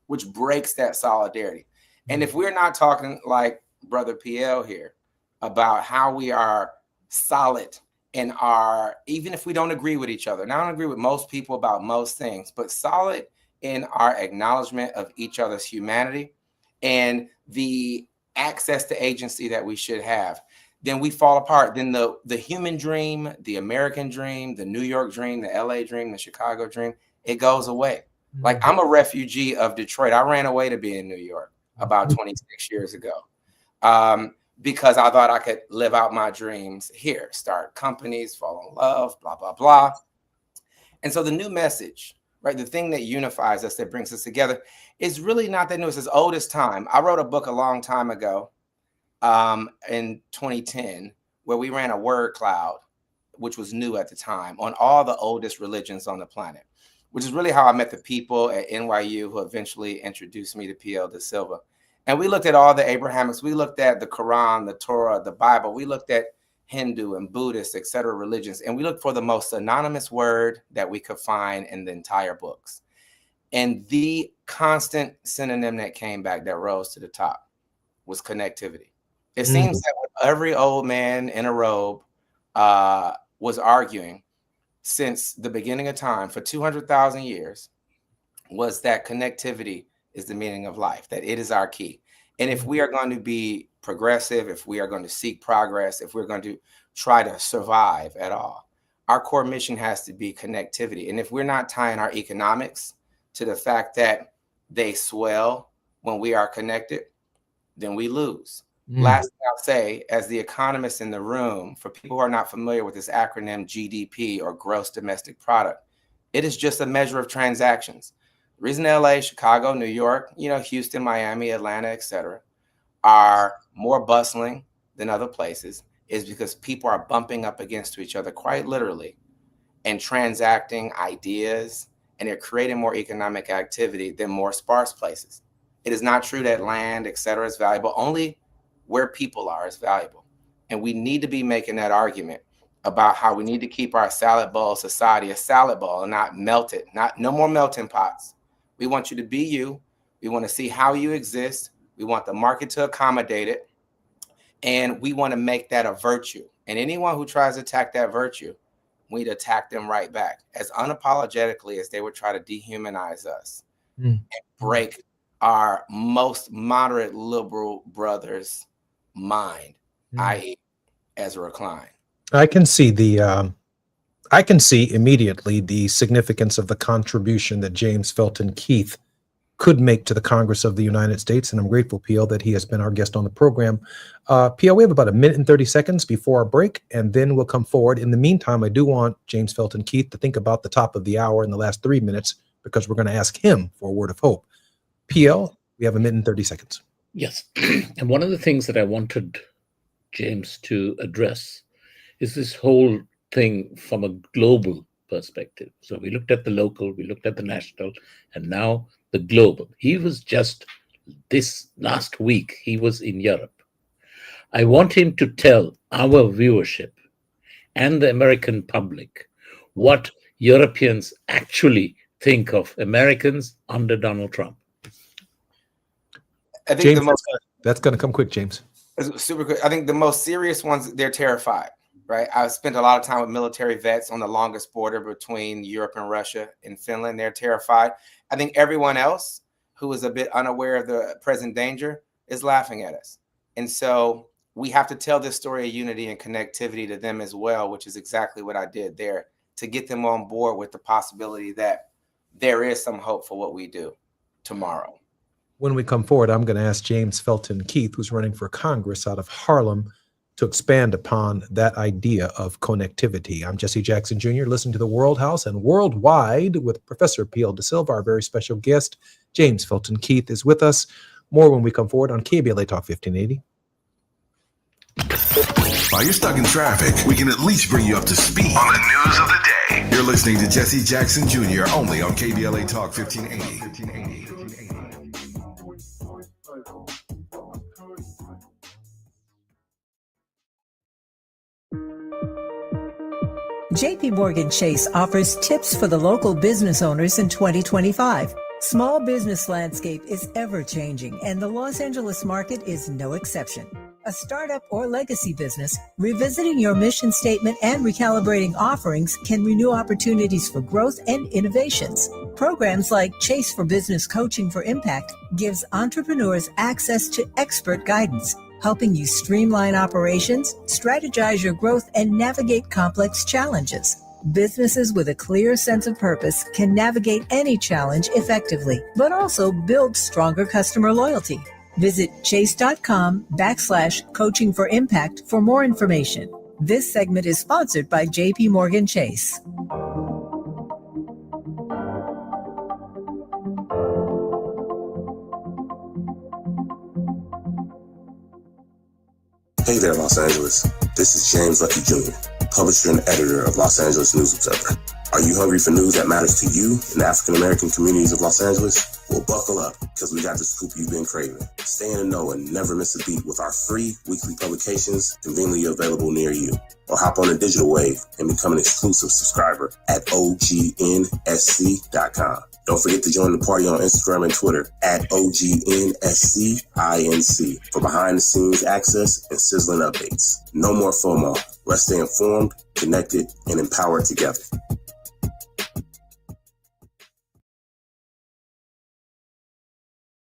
which breaks that solidarity. And if we're not talking like Brother PL here about how we are solid in even if we don't agree with each other, and I don't agree with most people about most things, but solid in our acknowledgement of each other's humanity and the access to agency that we should have, then we fall apart. Then the human dream, the American dream, the New York dream, the LA dream, the Chicago dream, it goes away. Like, I'm a refugee of Detroit. I ran away to be in New York about 26 years ago because I thought I could live out my dreams here, start companies, fall in love, blah, blah, blah. And so the new message, right, the thing that unifies us, that brings us together, is really not that new. It's as old as time. I wrote a book a long time ago in 2010 where we ran a word cloud, which was new at the time, on all the oldest religions on the planet, which is really how I met the people at NYU who eventually introduced me to PL de Silva. And we looked at all the Abrahamics. We looked at the Quran, the Torah, the Bible. We looked at Hindu and Buddhist, et cetera, religions. And we looked for the most synonymous word that we could find in the entire books. And the constant synonym that came back, that rose to the top, was connectivity. It seems that with every old man in a robe was arguing since the beginning of time for 200,000 years was that connectivity is the meaning of life, that it is our key. And if we are going to be progressive, if we are going to seek progress, if we're going to try to survive at all, our core mission has to be connectivity. And if we're not tying our economics to the fact that they swell when we are connected, then we lose. Last thing I'll say, as the economist in the room, for people who are not familiar with this acronym GDP or gross domestic product, it is just a measure of transactions. The reason LA, Chicago, New York, Houston, Miami, Atlanta, etc., are more bustling than other places is because people are bumping up against each other quite literally and transacting ideas, and they're creating more economic activity than more sparse places. It is not true that land, etc., is valuable. Only where people are is valuable. And we need to be making that argument about how we need to keep our salad bowl society a salad bowl and not melt it, no more melting pots. We want you to be you. We want to see how you exist. We want the market to accommodate it. And we want to make that a virtue. And anyone who tries to attack that virtue, we need to attack them right back as unapologetically as they would try to dehumanize us and break our most moderate liberal brother's mind, i.e. Ezra Klein. I can see immediately the significance of the contribution that James Felton Keith could make to the Congress of the United States, and I'm grateful, PL, that he has been our guest on the program. PL, we have about 1 minute and 30 seconds before our break, and then we'll come forward. In the meantime, I do want James Felton Keith to think about the top of the hour in the last 3 minutes, because we're going to ask him for a word of hope. PL, we have 1 minute and 30 seconds. Yes. And one of the things that I wanted James to address is this whole thing from a global perspective. So we looked at the local, we looked at the national, and now the global. He was just this last week, he was in Europe. I want him to tell our viewership and the American public what Europeans actually think of Americans under Donald Trump. I think James, that's going to come quick, James. Super quick. I think the most serious ones, they're terrified, right? I've spent a lot of time with military vets on the longest border between Europe and Russia and Finland. They're terrified. I think everyone else who is a bit unaware of the present danger is laughing at us. And so we have to tell this story of unity and connectivity to them as well, which is exactly what I did there, to get them on board with the possibility that there is some hope for what we do tomorrow. When we come forward, I'm going to ask James Felton Keith, who's running for Congress out of Harlem, to expand upon that idea of connectivity. I'm Jesse Jackson Jr., listening to the World House and Worldwide with Professor P.L. De Silva. Our very special guest, James Felton Keith, is with us. More when we come forward on KBLA Talk 1580. While you're stuck in traffic, we can at least bring you up to speed on the news of the day. You're listening to Jesse Jackson Jr. only on KBLA Talk 1580. JP Morgan Chase offers tips for the local business owners in 2025. Small business landscape is ever changing, and the Los Angeles market is no exception. A startup or legacy business, revisiting your mission statement and recalibrating offerings can renew opportunities for growth and innovations. Programs like Chase for Business Coaching for Impact gives entrepreneurs access to expert guidance, helping you streamline operations, strategize your growth, and navigate complex challenges. Businesses with a clear sense of purpose can navigate any challenge effectively, but also build stronger customer loyalty. Visit chase.com/coaching for impact for more information. This segment is sponsored by JP Morgan Chase. Hey there, Los Angeles. This is James Lucky Jr., publisher and editor of Los Angeles News Observer. Are you hungry for news that matters to you in the African-American communities of Los Angeles? Well, buckle up, because we got the scoop you've been craving. Stay in the know and never miss a beat with our free weekly publications conveniently available near you. Or hop on the digital wave and become an exclusive subscriber at OGNSC.com. Don't forget to join the party on Instagram and Twitter at OGNSCINC for behind-the-scenes access and sizzling updates. No more FOMO. Let's stay informed, connected, and empowered together.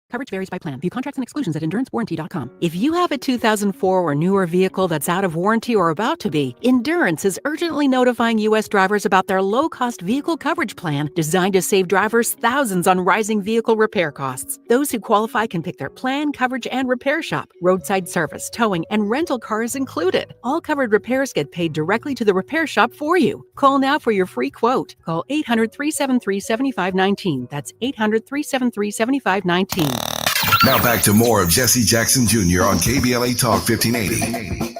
Coverage varies by plan. View contracts and exclusions at endurancewarranty.com. If you have a 2004 or newer vehicle that's out of warranty or about to be, Endurance is urgently notifying U.S. drivers about their low-cost vehicle coverage plan designed to save drivers thousands on rising vehicle repair costs. Those who qualify can pick their plan, coverage, and repair shop. Roadside service, towing, and rental cars included. All covered repairs get paid directly to the repair shop for you. Call now for your free quote. Call 800-373-7519. That's 800-373-7519. Now back to more of Jesse Jackson Jr. on KBLA Talk 1580.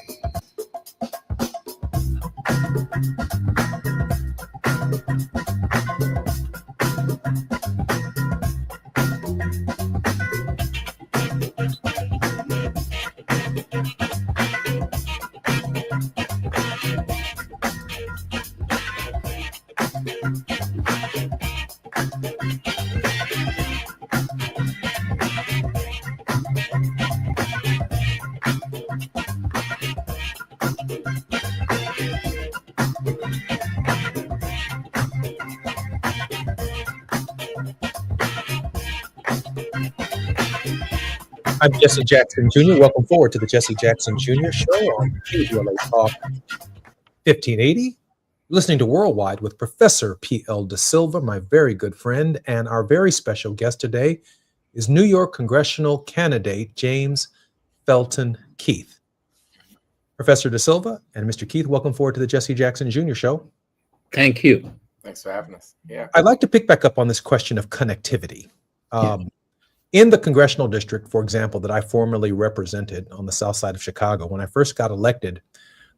I'm Jesse Jackson Jr. Welcome forward to the Jesse Jackson Jr. Show on KBLA Talk 1580. Listening to Worldwide with Professor P.L. De Silva, my very good friend, and our very special guest today is New York congressional candidate James Felton Keith. Professor De Silva and Mr. Keith, welcome forward to the Jesse Jackson Jr. Show. Thank you. Thanks for having us. Yeah. I'd like to pick back up on this question of connectivity. In the congressional district, for example, that I formerly represented on the south side of Chicago, when I first got elected,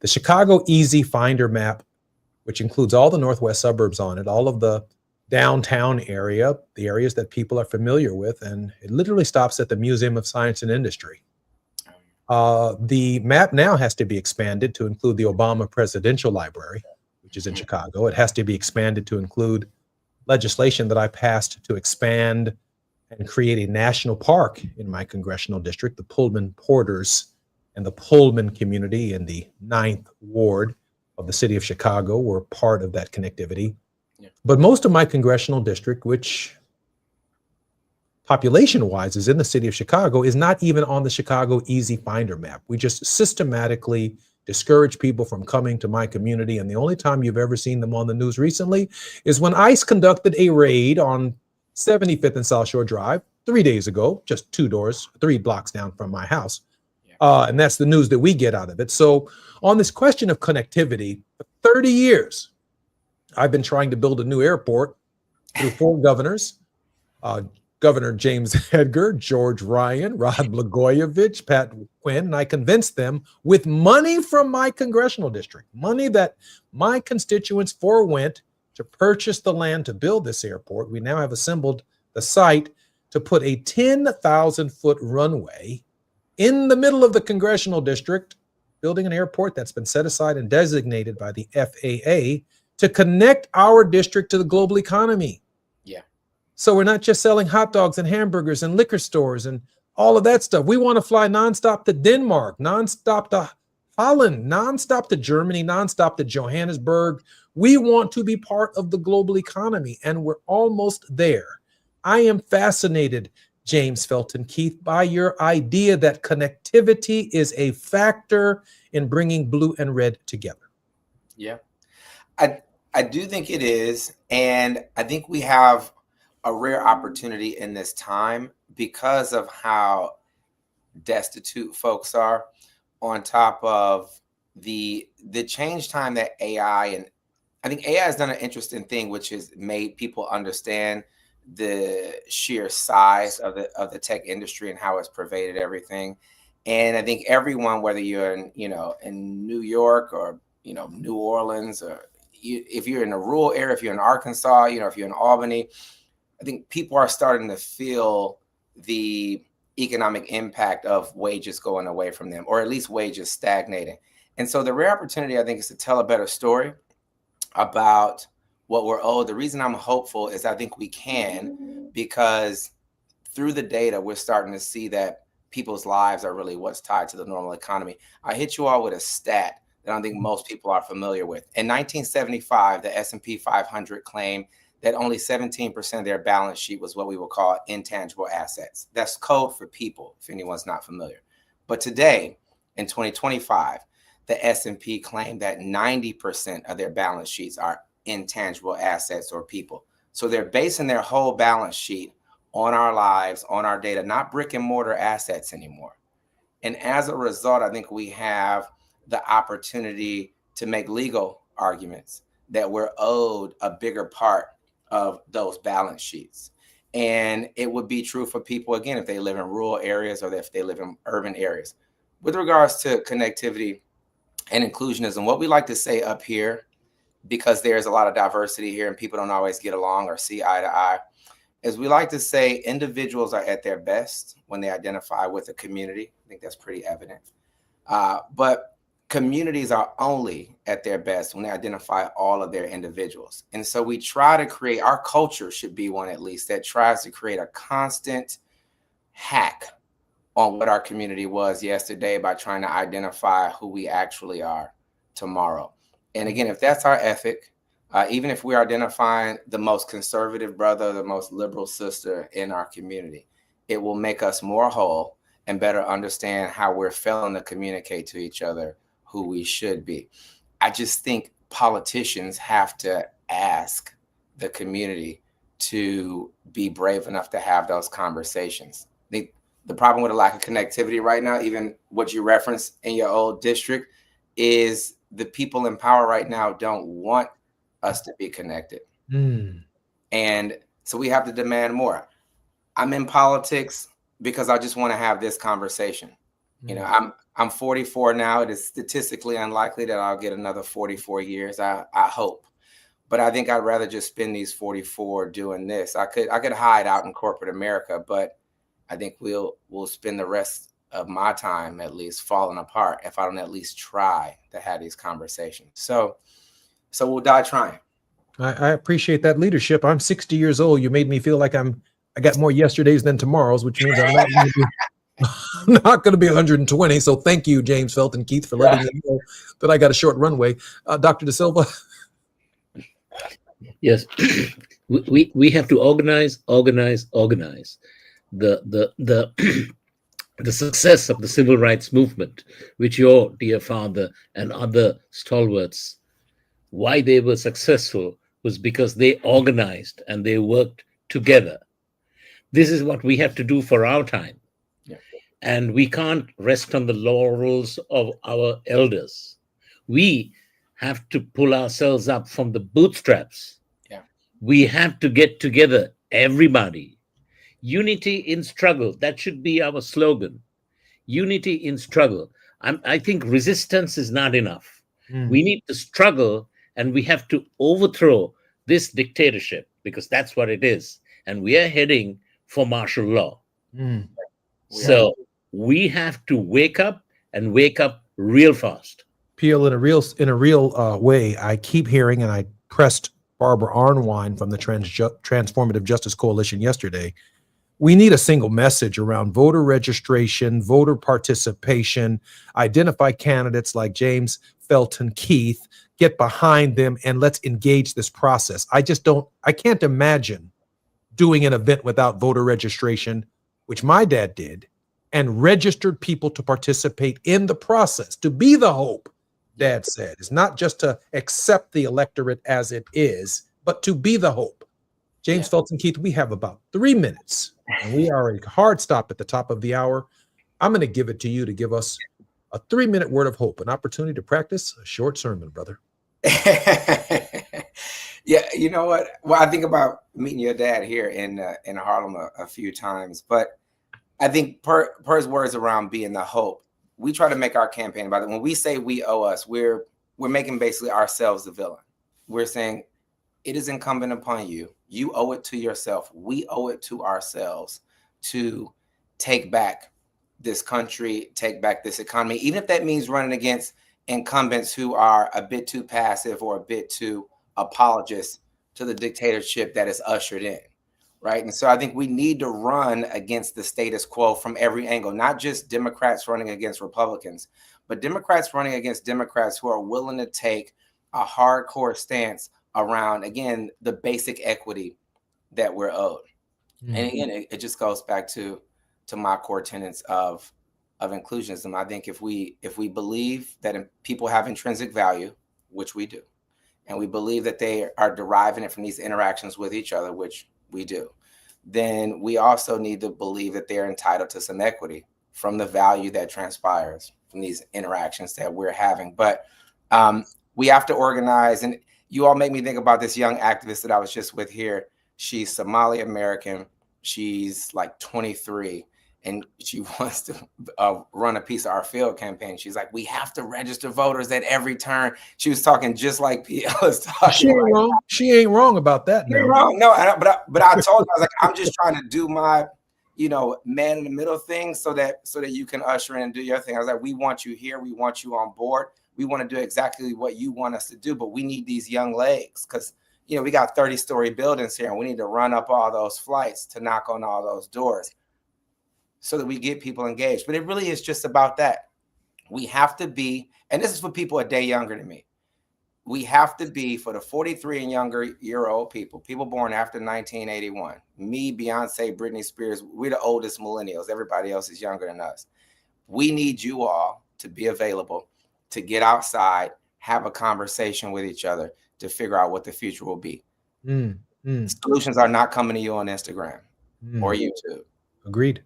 the Chicago Easy Finder map, which includes all the northwest suburbs on it, all of the downtown area, the areas that people are familiar with, and it literally stops at the Museum of Science and Industry. The map now has to be expanded to include the Obama Presidential Library, which is in Chicago. It has to be expanded to include legislation that I passed to expand and create a national park in my congressional district. The Pullman Porters and the Pullman community in the 9th Ward of the city of Chicago were part of that connectivity. Yeah. But most of my congressional district, which population-wise is in the city of Chicago, is not even on the Chicago Easy Finder map. We just systematically discourage people from coming to my community, and the only time you've ever seen them on the news recently is when ICE conducted a raid on 75th and South Shore Drive 3 days ago, just 3 blocks down from my house. And that's the news that we get out of it. So on this question of connectivity, for 30 years, I've been trying to build a new airport through 4 governors, Governor James Edgar, George Ryan, Rod Blagojevich, Pat Quinn, and I convinced them with money from my congressional district, money that my constituents forewent to purchase the land to build this airport. We now have assembled the site to put a 10,000-foot runway in the middle of the congressional district, building an airport that's been set aside and designated by the FAA to connect our district to the global economy. Yeah. So we're not just selling hot dogs and hamburgers and liquor stores and all of that stuff. We want to fly nonstop to Denmark, nonstop to Holland, nonstop to Germany, nonstop to Johannesburg. We want to be part of the global economy, and we're almost there. I am fascinated, James Felton Keith, by your idea that connectivity is a factor in bringing blue and red together. Yeah, I do think it is. And I think we have a rare opportunity in this time because of how destitute folks are, on top of the change time that AI, and I think AI has done an interesting thing, which has made people understand the sheer size of the tech industry and how it's pervaded everything. And I think everyone, whether you're in New York or New Orleans, or if you're in a rural area, if you're in Arkansas, if you're in Albany, I think people are starting to feel the economic impact of wages going away from them, or at least wages stagnating. And so the rare opportunity, I think, is to tell a better story about what we're owed. The reason I'm hopeful is I think we can, because through the data, we're starting to see that people's lives are really what's tied to the normal economy. I hit you all with a stat that I don't think most people are familiar with. In 1975, the S&P 500 claimed that only 17% of their balance sheet was what we would call intangible assets. That's code for people, if anyone's not familiar. But today, in 2025, the S&P claimed that 90% of their balance sheets are intangible assets or people. So they're basing their whole balance sheet on our lives, on our data, not brick and mortar assets anymore. And as a result, I think we have the opportunity to make legal arguments that we're owed a bigger part of those balance sheets. And it would be true for people, again, if they live in rural areas or if they live in urban areas. With regards to connectivity and inclusionism, what we like to say up here, because there's a lot of diversity here and people don't always get along or see eye to eye, is we like to say individuals are at their best when they identify with a community. I think that's pretty evident. But communities are only at their best when they identify all of their individuals. And so we try to create, our culture should be one at least, that tries to create a constant hack on what our community was yesterday by trying to identify who we actually are tomorrow. And again, if that's our ethic, even if we're identifying the most conservative brother, the most liberal sister in our community, it will make us more whole and better understand how we're failing to communicate to each other who we should be. I just think politicians have to ask the community to be brave enough to have those conversations. The problem with a lack of connectivity right now, even what you referenced in your old district, is the people in power right now don't want us to be connected. And so we have to demand more. I'm in politics because I just want to have this conversation. You know, I'm 44 now. It is statistically unlikely that I'll get another 44 years. I hope, but I think I'd rather just spend these 44 doing this. I could hide out in corporate America, but I think we'll spend the rest of my time at least falling apart if I don't at least try to have these conversations. So we'll die trying. I appreciate that leadership. I'm 60 years old. You made me feel like I got more yesterdays than tomorrows, which means I'm not going to be 120. So thank you, James Felton Keith, for letting me know that I got a short runway. Dr. De Silva. Yes, we have to organize. The success of the civil rights movement, which your dear father and other stalwarts, why they were successful was because they organized and they worked together. This is what we have to do for our time. And we can't rest on the laurels of our elders. We have to pull ourselves up from the bootstraps. We have to get together, everybody. Unity in struggle, that should be our slogan. Unity in struggle. I think resistance is not enough. We need to struggle, and we have to overthrow this dictatorship, because that's what it is. And we are heading for martial law. So we have to wake up, and wake up real fast. Peel, in a real way, I keep hearing, and I pressed Barbara Arnwine from the Transformative Justice Coalition yesterday, we need a single message around voter registration, voter participation, identify candidates like James Felton Keith, get behind them, and let's engage this process. I can't imagine doing an event without voter registration, which my dad did, and registered people to participate in the process, to be the hope, Dad said. It's not just to accept the electorate as it is, but to be the hope. James Felton Keith, we have about 3 minutes, and we are a hard stop at the top of the hour. I'm going to give it to you to give us a 3-minute word of hope, an opportunity to practice a short sermon, brother. Yeah, you know what? Well, I think about meeting your dad here in Harlem a few times, but I think Per's words around being the hope, we try to make our campaign about it. When we say we owe us, we're making basically ourselves the villain. We're saying it is incumbent upon you. You owe it to yourself. We owe it to ourselves to take back this country, take back this economy, even if that means running against incumbents who are a bit too passive or a bit too apologist to the dictatorship that is ushered in, right? And so I think we need to run against the status quo from every angle, not just Democrats running against Republicans, but Democrats running against Democrats who are willing to take a hardcore stance around, again, the basic equity that we're owed. And again, it just goes back to my core tenets of inclusionism. I think if we believe that people have intrinsic value, which we do, and we believe that they are deriving it from these interactions with each other, which we do, then we also need to believe that they're entitled to some equity from the value that transpires from these interactions that we're having. But we have to organize. And you all make me think about this young activist that I was just with here. She's Somali American. She's like 23. And she wants to run a piece of our field campaign. She's like, we have to register voters at every turn. She was talking just like PL is talking. She ain't wrong about that. She ain't wrong. No, but I told her, I was like, I'm just trying to do my, man in the middle thing so that you can usher in and do your thing. I was like, we want you here. We want you on board. We want to do exactly what you want us to do, but we need these young legs because, we got 30-story buildings here and we need to run up all those flights to knock on all those doors so that we get people engaged. But it really is just about that. We have to be, and this is for people a day younger than me. We have to be, for the 43 and younger year old people born after 1981, me, Beyonce, Britney Spears, we're the oldest millennials. Everybody else is younger than us. We need you all to be available, to get outside, have a conversation with each other, to figure out what the future will be. Solutions are not coming to you on Instagram or YouTube. Agreed.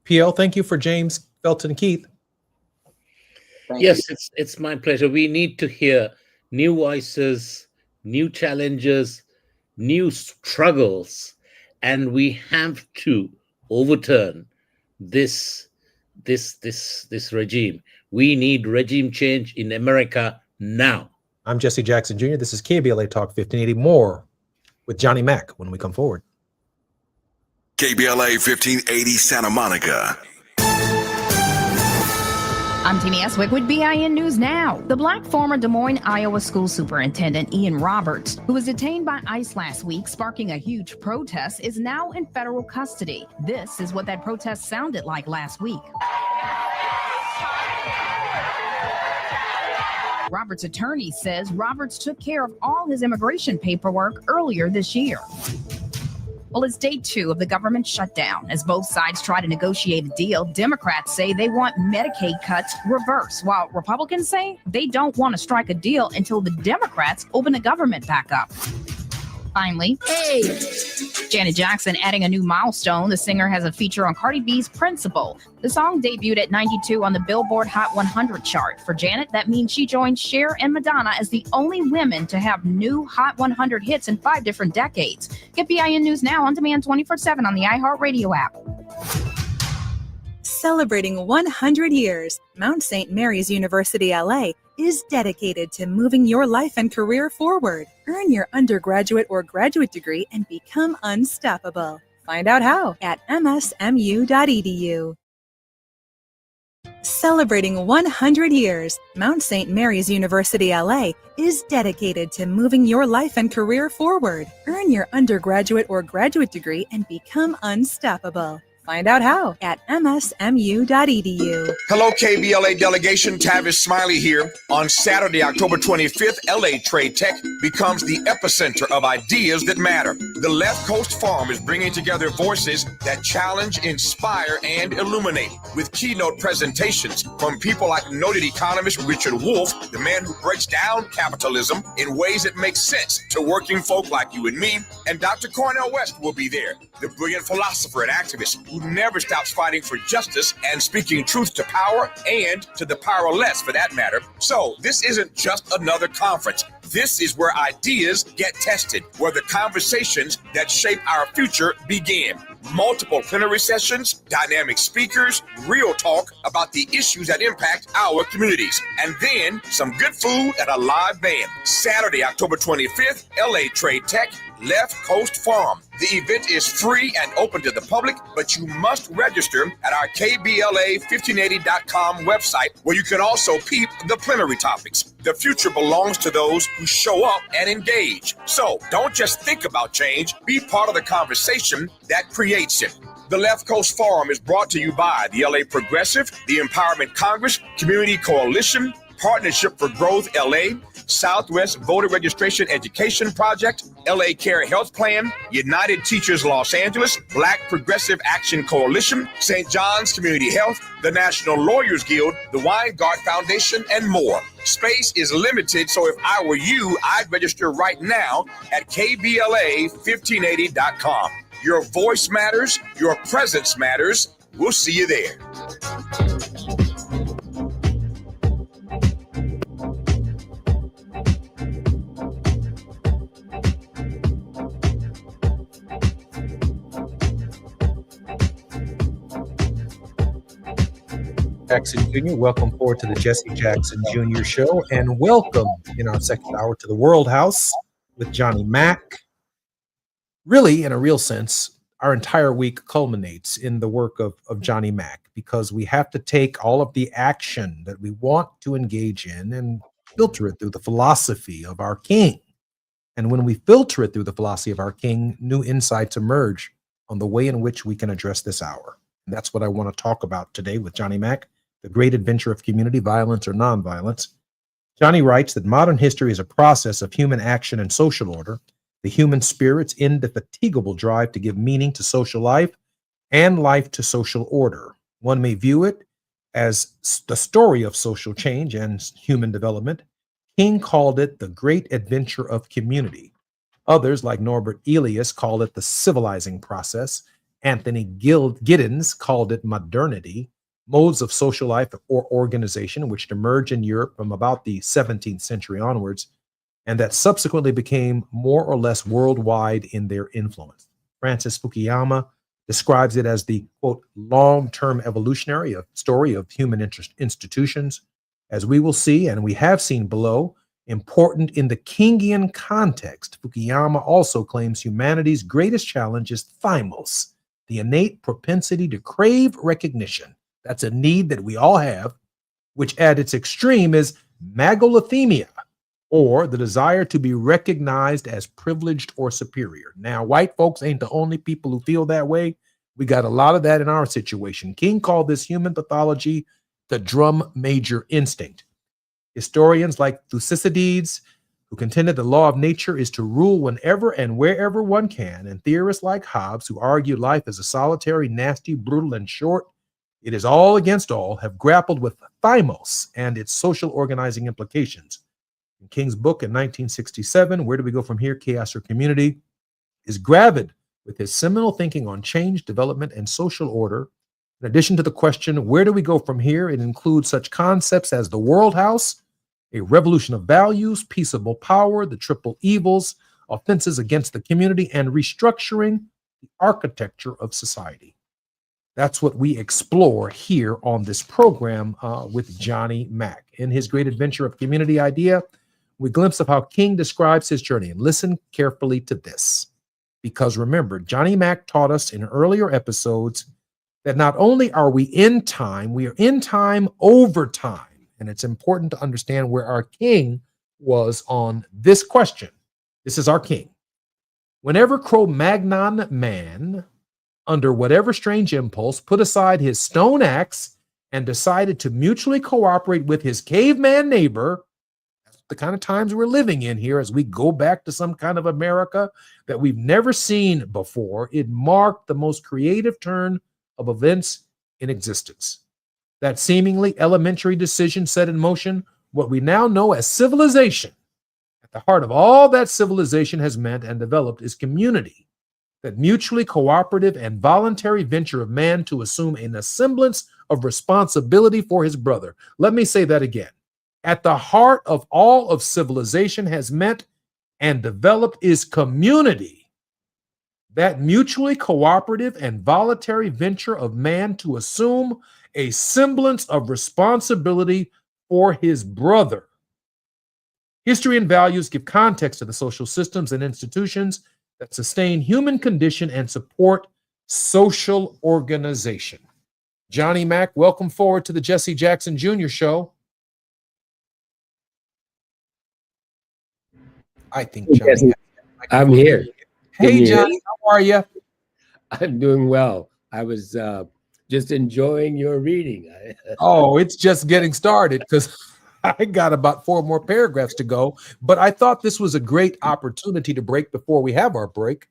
PL, thank you for James, Felton, Keith. Yes, it's my pleasure. We need to hear new voices, new challenges, new struggles, and we have to overturn this regime. We need regime change in America now. I'm Jesse Jackson Jr. This is KBLA Talk 1580. More with Johnny Mack when we come forward. KBLA 1580 Santa Monica. I'm Tammy Eswick with BIN News Now. The black former Des Moines, Iowa school superintendent Ian Roberts, who was detained by ICE last week, sparking a huge protest, is now in federal custody. This is what that protest sounded like last week. Roberts' attorney says Roberts took care of all his immigration paperwork earlier this year. Well, it's day 2 of the government shutdown. As both sides try to negotiate a deal, Democrats say they want Medicaid cuts reversed, while Republicans say they don't want to strike a deal until the Democrats open the government back up. Finally, Janet Jackson adding a new milestone. The singer has a feature on Cardi B's Principle. The song debuted at 92 on the Billboard Hot 100 chart. For Janet, that means she joined Cher and Madonna as the only women to have new Hot 100 hits in 5 different decades. Get BIN News Now on demand 24/7 on the iHeartRadio app. Celebrating 100 years, Mount St. Mary's University LA is dedicated to moving your life and career forward. Earn your undergraduate or graduate degree and become unstoppable. Find out how at msmu.edu. Celebrating 100 years, Mount St. Mary's University LA is dedicated to moving your life and career forward. Earn your undergraduate or graduate degree and become unstoppable. Find out how at msmu.edu. Hello, KBLA delegation. Tavis Smiley here. On Saturday, October 25th, LA Trade Tech becomes the epicenter of ideas that matter. The Left Coast Forum is bringing together voices that challenge, inspire, and illuminate, with keynote presentations from people like noted economist Richard Wolff, the man who breaks down capitalism in ways that make sense to working folk like you and me, and Dr. Cornel West will be there, the brilliant philosopher and activist who never stops fighting for justice and speaking truth to power and to the powerless, for that matter. So this isn't just another conference. This is where ideas get tested, where the conversations that shape our future begin. Multiple plenary sessions, dynamic speakers, real talk about the issues that impact our communities, and then some good food and a live band. Saturday, October 25th, LA Trade Tech. Left Coast Farm. The event is free and open to the public, but you must register at our KBLA1580.com website, where you can also peep the plenary topics. The future belongs to those who show up and engage. So don't just think about change, be part of the conversation that creates it. The Left Coast Forum is brought to you by the LA Progressive, the Empowerment Congress, Community Coalition, Partnership for Growth LA, Southwest Voter Registration Education Project, LA Care Health Plan, United Teachers Los Angeles, Black Progressive Action Coalition, St. John's Community Health, the National Lawyers Guild, the Weingart Foundation, and more. Space is limited, so if I were you, I'd register right now at KBLA1580.com. Your voice matters, your presence matters. We'll see you there. Jackson Jr., welcome forward to the Jesse Jackson Jr. Show, and welcome in our second hour to the World House with Johnny Mack. Really, in a real sense, our entire week culminates in the work of Johnny Mack, because we have to take all of the action that we want to engage in and filter it through the philosophy of our king. And when we filter it through the philosophy of our king, new insights emerge on the way in which we can address this hour. And that's what I want to talk about today with Johnny Mack, the great adventure of community, violence or nonviolence. Johnny writes that modern history is a process of human action and social order, the human spirit's indefatigable drive to give meaning to social life and life to social order. One may view it as the story of social change and human development. King called it the great adventure of community. Others, like Norbert Elias, call it the civilizing process. Anthony Giddens called it modernity, modes of social life or organization which emerged in Europe from about the 17th century onwards, and that subsequently became more or less worldwide in their influence. Francis Fukuyama describes it as the, quote, long-term evolutionary story of human institutions. As we will see, and we have seen below, important in the Kingian context, Fukuyama also claims humanity's greatest challenge is thymos, the innate propensity to crave recognition. That's a need that we all have, which at its extreme is megalithemia, or the desire to be recognized as privileged or superior. Now, white folks ain't the only people who feel that way. We got a lot of that in our situation. King called this human pathology the drum major instinct. Historians like Thucydides, who contended the law of nature is to rule whenever and wherever one can, and theorists like Hobbes, who argue life is a solitary, nasty, brutal, and short, it is all against all, have grappled with thymos and its social organizing implications. In King's book in 1967, Where Do We Go From Here, Chaos or Community, is gravid with his seminal thinking on change, development, and social order. In addition to the question, where do we go from here, it includes such concepts as the World House, a revolution of values, peaceable power, the triple evils, offenses against the community, and restructuring the architecture of society. That's what we explore here on this program with Johnny Mack. In his great adventure of community idea, we glimpse of how King describes his journey. And listen carefully to this, because remember, Johnny Mack taught us in earlier episodes that not only are we in time, we are in time over time. And it's important to understand where our king was on this question. This is our king. Whenever Cro-Magnon man, under whatever strange impulse, put aside his stone axe and decided to mutually cooperate with his caveman neighbor, that's the kind of times we're living in here as we go back to some kind of America that we've never seen before, it marked the most creative turn of events in existence. That seemingly elementary decision set in motion what we now know as civilization. At the heart of all that civilization has meant and developed is community, that mutually cooperative and voluntary venture of man to assume a semblance of responsibility for his brother. Let me say that again. At the heart of all of civilization has meant and developed is community, that mutually cooperative and voluntary venture of man to assume a semblance of responsibility for his brother. History and values give context to the social systems and institutions that sustain human condition and support social organization. Johnny Mack, welcome forward to the Jesse Jackson Jr. Show. I think Johnny. I'm here. Hey, Johnny, how are you? I'm doing well. I was just enjoying your reading. Oh, it's just getting started because I got about 4 more paragraphs to go. But I thought this was a great opportunity to break before we have our break,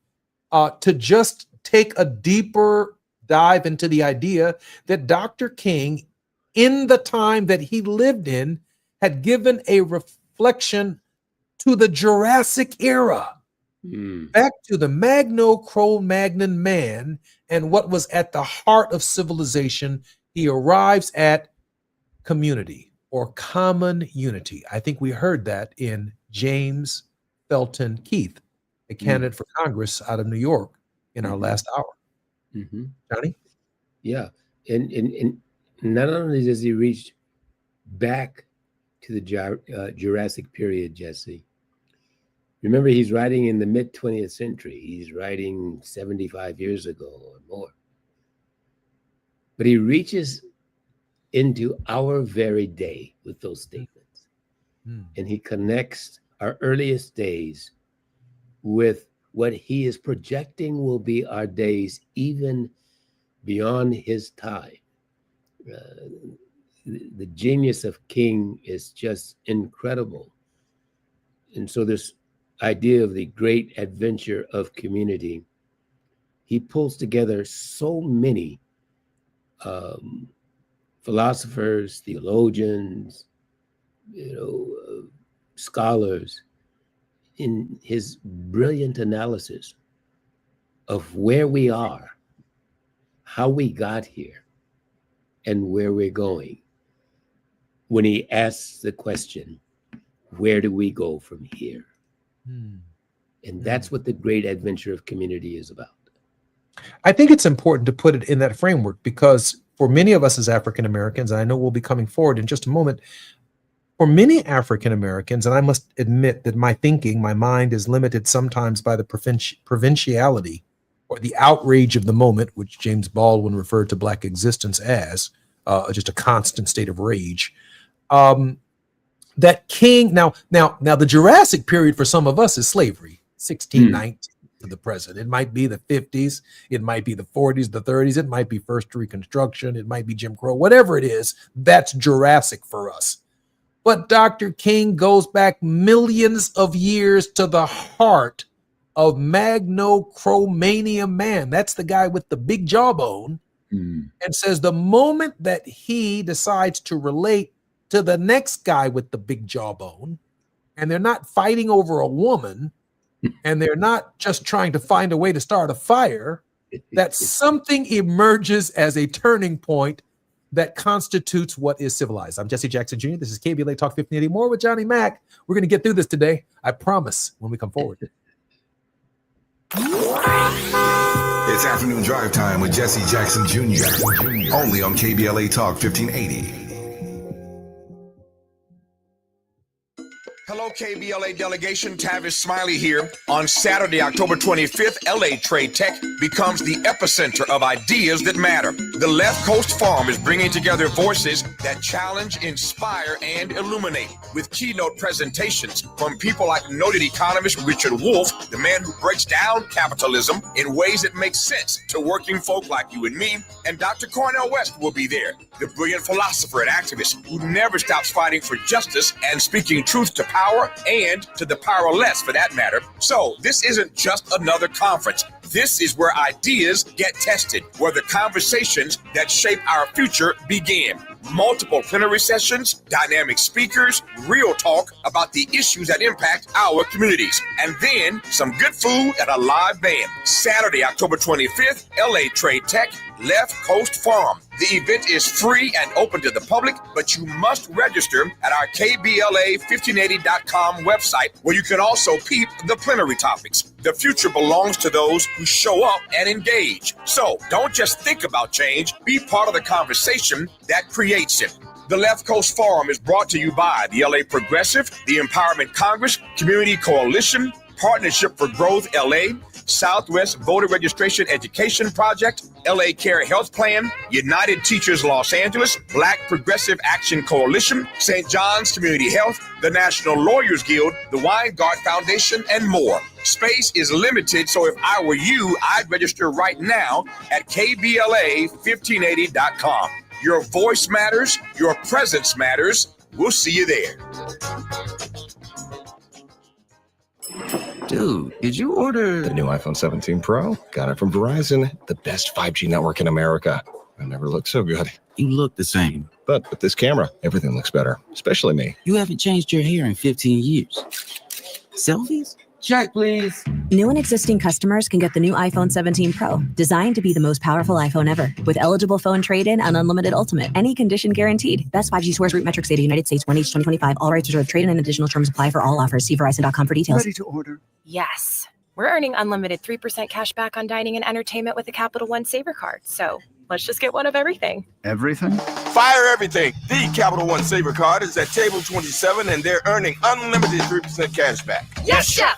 to just take a deeper dive into the idea that Dr. King, in the time that he lived in, had given a reflection to the Jurassic era, back to the Magno-Cro-Magnon man and what was at the heart of civilization. He arrives at community or common unity. I think we heard that in James Felton Keith, a candidate for Congress out of New York, in our last hour. Johnny? Yeah. And not only does he reach back to the Jurassic period, Jesse. Remember, he's writing in the mid-20th century. He's writing 75 years ago or more. But he reaches into our very day with those statements. And he connects our earliest days with what he is projecting will be our days even beyond his time. The genius of King is just incredible. And so this idea of the great adventure of community, he pulls together so many philosophers, theologians, scholars in his brilliant analysis of where we are, how we got here, and where we're going. When he asks the question, where do we go from here? And that's what the great adventure of community is about. I think it's important to put it in that framework because for many of us as African Americans, and I know we'll be coming forward in just a moment, for many African Americans, and I must admit that my thinking, my mind is limited sometimes by the provinciality or the outrage of the moment, which James Baldwin referred to Black existence as just a constant state of rage. That King, now the Jurassic period for some of us is slavery, 1619 to the present. It might be the 50s, it might be the 40s, the 30s, it might be first Reconstruction, it might be Jim Crow, whatever it is, that's Jurassic for us. But Dr. King goes back millions of years to the heart of Magno-Cro-Mania man. That's the guy with the big jawbone, and says the moment that he decides to relate to the next guy with the big jawbone, and they're not fighting over a woman, and they're not just trying to find a way to start a fire, that something emerges as a turning point that constitutes what is civilized. I'm Jesse Jackson Jr. This is KBLA Talk 1580. More with Johnny Mack. We're going to get through this today. I promise when we come forward. It's afternoon drive time with Jesse Jackson Jr. Only on KBLA Talk 1580. Hello, KBLA delegation. Tavis Smiley here. On Saturday, October 25th, LA Trade Tech becomes the epicenter of ideas that matter. The Left Coast Forum is bringing together voices that challenge, inspire, and illuminate with keynote presentations from people like noted economist Richard Wolff, the man who breaks down capitalism in ways that make sense to working folk like you and me, and Dr. Cornel West will be there, the brilliant philosopher and activist who never stops fighting for justice and speaking truth to power and to the powerless for that matter. So this isn't just another conference. This is where ideas get tested, where the conversations that shape our future begin. Multiple plenary sessions, dynamic speakers, real talk about the issues that impact our communities, and then some good food and a live band. Saturday, October 25th, LA Trade Tech, Left Coast Forum. The event is free and open to the public, but you must register at our KBLA1580.com website, where you can also peep the plenary topics. The future belongs to those who show up and engage. So don't just think about change, be part of the conversation that creates it. The Left Coast Forum is brought to you by the LA Progressive, the Empowerment Congress, Community Coalition, Partnership for Growth LA, Southwest Voter Registration Education Project, LA Care Health Plan, United Teachers Los Angeles, Black Progressive Action Coalition, St. John's Community Health, the National Lawyers Guild, the Weingart Foundation, and more. Space is limited, so if I were you, I'd register right now at KBLA1580.com. Your voice matters, your presence matters. We'll see you there. Dude, did you order the new iPhone 17 Pro? Got it from Verizon, the best 5G network in America. I never looked so good. You look the same. But with this camera, everything looks better, especially me. You haven't changed your hair in 15 years. Selfies? Check, please. New and existing customers can get the new iPhone 17 Pro, designed to be the most powerful iPhone ever. With eligible phone trade-in and unlimited ultimate, any condition guaranteed. Best 5G scores, root metrics data, United States, 1H 2025. All rights reserved. Trade-in and additional terms apply for all offers. See Verizon.com for details. Ready to order? Yes. We're earning unlimited 3% cash back on dining and entertainment with the Capital One Saver card. So let's just get one of everything. Everything? Fire everything. The Capital One Saver card is at table 27 and they're earning unlimited 3% cash back. Yes, chef!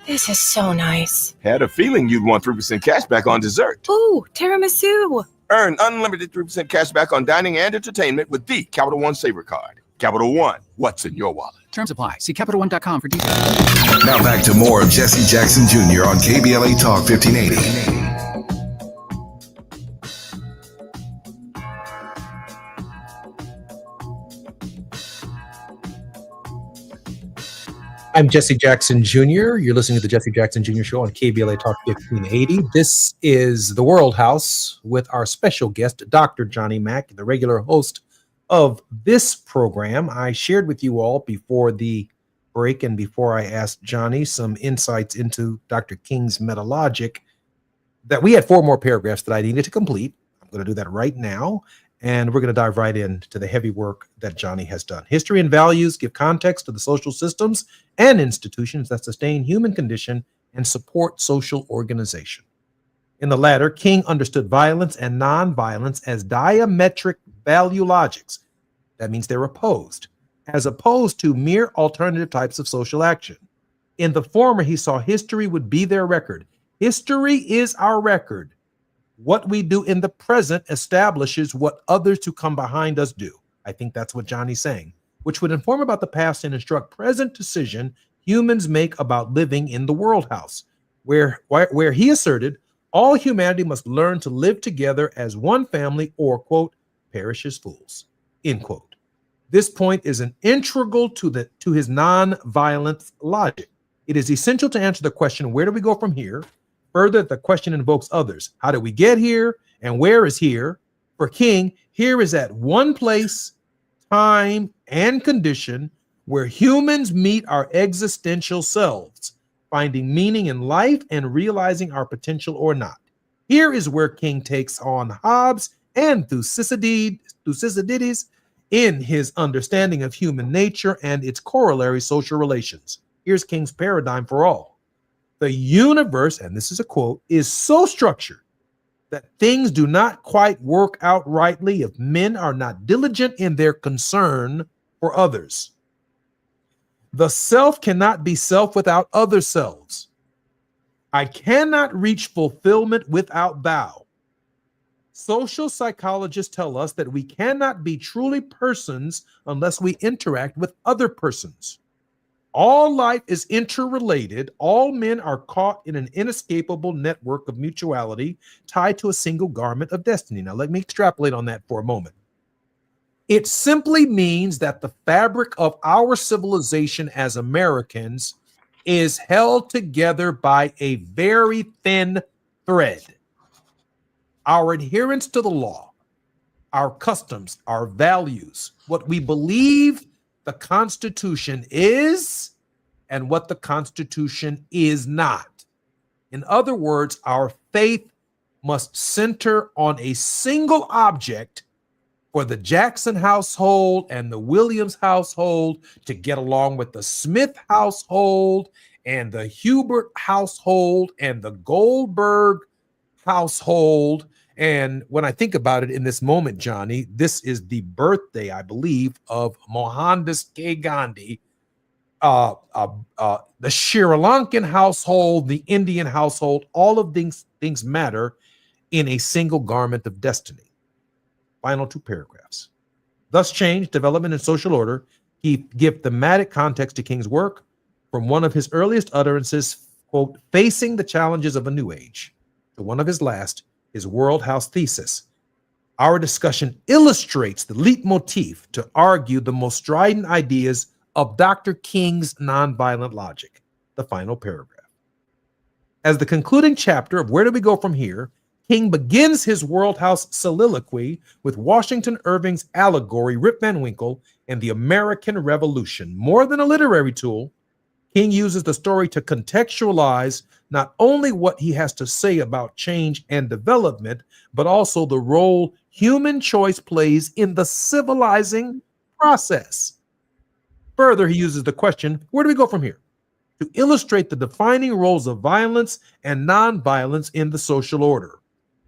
This is so nice. Had a feeling you'd want 3% cash back on dessert. Ooh, tiramisu. Earn unlimited 3% cash back on dining and entertainment with the Capital One Saver card. Capital One, what's in your wallet? Terms apply. See CapitalOne.com for details. Now back to more of Jesse Jackson Jr. on KBLA Talk 1580. I'm Jesse Jackson Jr. You're listening to the Jesse Jackson Jr. Show on KBLA Talk 1580. This is the World House with our special guest, Dr. Johnny Mack, the regular host of this program. I shared with you all before the break and before I asked Johnny some insights into Dr. King's metalogic that we had 4 more paragraphs that I needed to complete. I'm going to do that right now. And we're going to dive right into the heavy work that Johnny has done. History and values give context to the social systems and institutions that sustain human condition and support social organization. In the latter, King understood violence and nonviolence as diametric value logics. That means they're opposed, as opposed to mere alternative types of social action. In the former, he saw history would be their record. History is our record. What we do in the present establishes what others to come behind us do. I think that's what Johnny's saying, which would inform about the past and instruct present decision humans make about living in the world house, where he asserted all humanity must learn to live together as one family or, quote, perish as fools, end quote. This point is an integral to his non-violence logic. It is essential to answer the question, where do we go from here? Further, the question invokes others. How did we get here? And where is here? For King, here is at one place, time, and condition where humans meet our existential selves, finding meaning in life and realizing our potential or not. Here is where King takes on Hobbes and Thucydides in his understanding of human nature and its corollary social relations. Here's King's paradigm for all. The universe, and this is a quote, is so structured that things do not quite work out rightly if men are not diligent in their concern for others. The self cannot be self without other selves. I cannot reach fulfillment without thou. Social psychologists tell us that we cannot be truly persons unless we interact with other persons. All life is interrelated. All men are caught in an inescapable network of mutuality tied to a single garment of destiny. Now, let me extrapolate on that for a moment. It simply means that the fabric of our civilization as Americans is held together by a very thin thread. Our adherence to the law, our customs, our values, what we believe the Constitution is and what the Constitution is not. In other words, our faith must center on a single object for the Jackson household and the Williams household to get along with the Smith household and the Hubert household and the Goldberg household. And when I think about it in this moment, Johnny, this is the birthday, I believe, of Mohandas K. Gandhi, the Sri Lankan household, the Indian household, all of these things matter in a single garment of destiny. Final two paragraphs. Thus change, development, and social order, he give thematic context to King's work from one of his earliest utterances, quote, facing the challenges of a new age, to one of his last, his World House thesis. Our discussion illustrates the leitmotif to argue the most strident ideas of Dr. King's nonviolent logic, the final paragraph. As the concluding chapter of Where Do We Go From Here, King begins his World House soliloquy with Washington Irving's allegory, Rip Van Winkle, and the American Revolution. More than a literary tool, King uses the story to contextualize not only what he has to say about change and development, but also the role human choice plays in the civilizing process. Further, he uses the question, where do we go from here? To illustrate the defining roles of violence and nonviolence in the social order.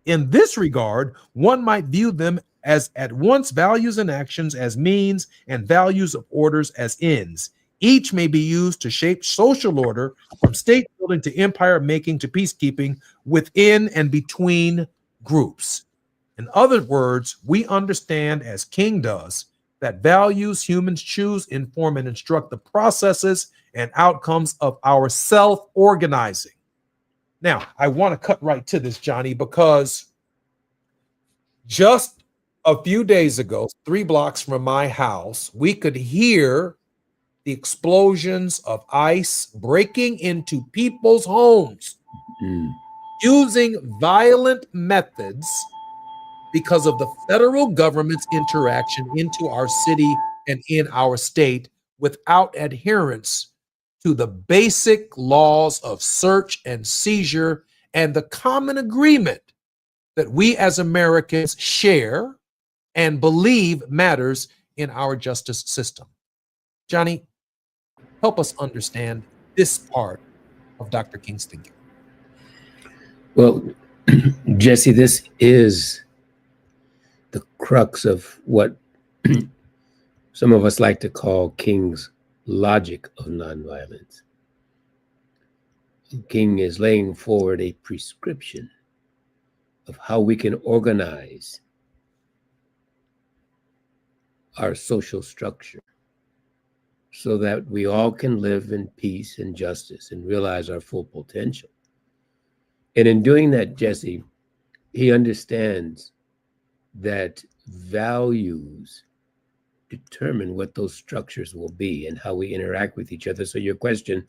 In this regard, one might view them as at once values and actions as means and values of orders as ends. Each may be used to shape social order from state building to empire making to peacekeeping within and between groups. In other words, we understand, as King does, that values humans choose, inform, and instruct the processes and outcomes of our self-organizing. Now, I want to cut right to this, Johnny, because just a few days ago, 3 blocks from my house, we could hear the explosions of ICE breaking into people's homes using violent methods because of the federal government's interaction into our city and in our state without adherence to the basic laws of search and seizure and the common agreement that we as Americans share and believe matters in our justice system. Johnny, help us understand this part of Dr. King's thinking. Well, Jesse, this is the crux of what some of us like to call King's logic of nonviolence. King is laying forward a prescription of how we can organize our social structure so that we all can live in peace and justice and realize our full potential. And in doing that, Jesse, he understands that values determine what those structures will be and how we interact with each other. So your question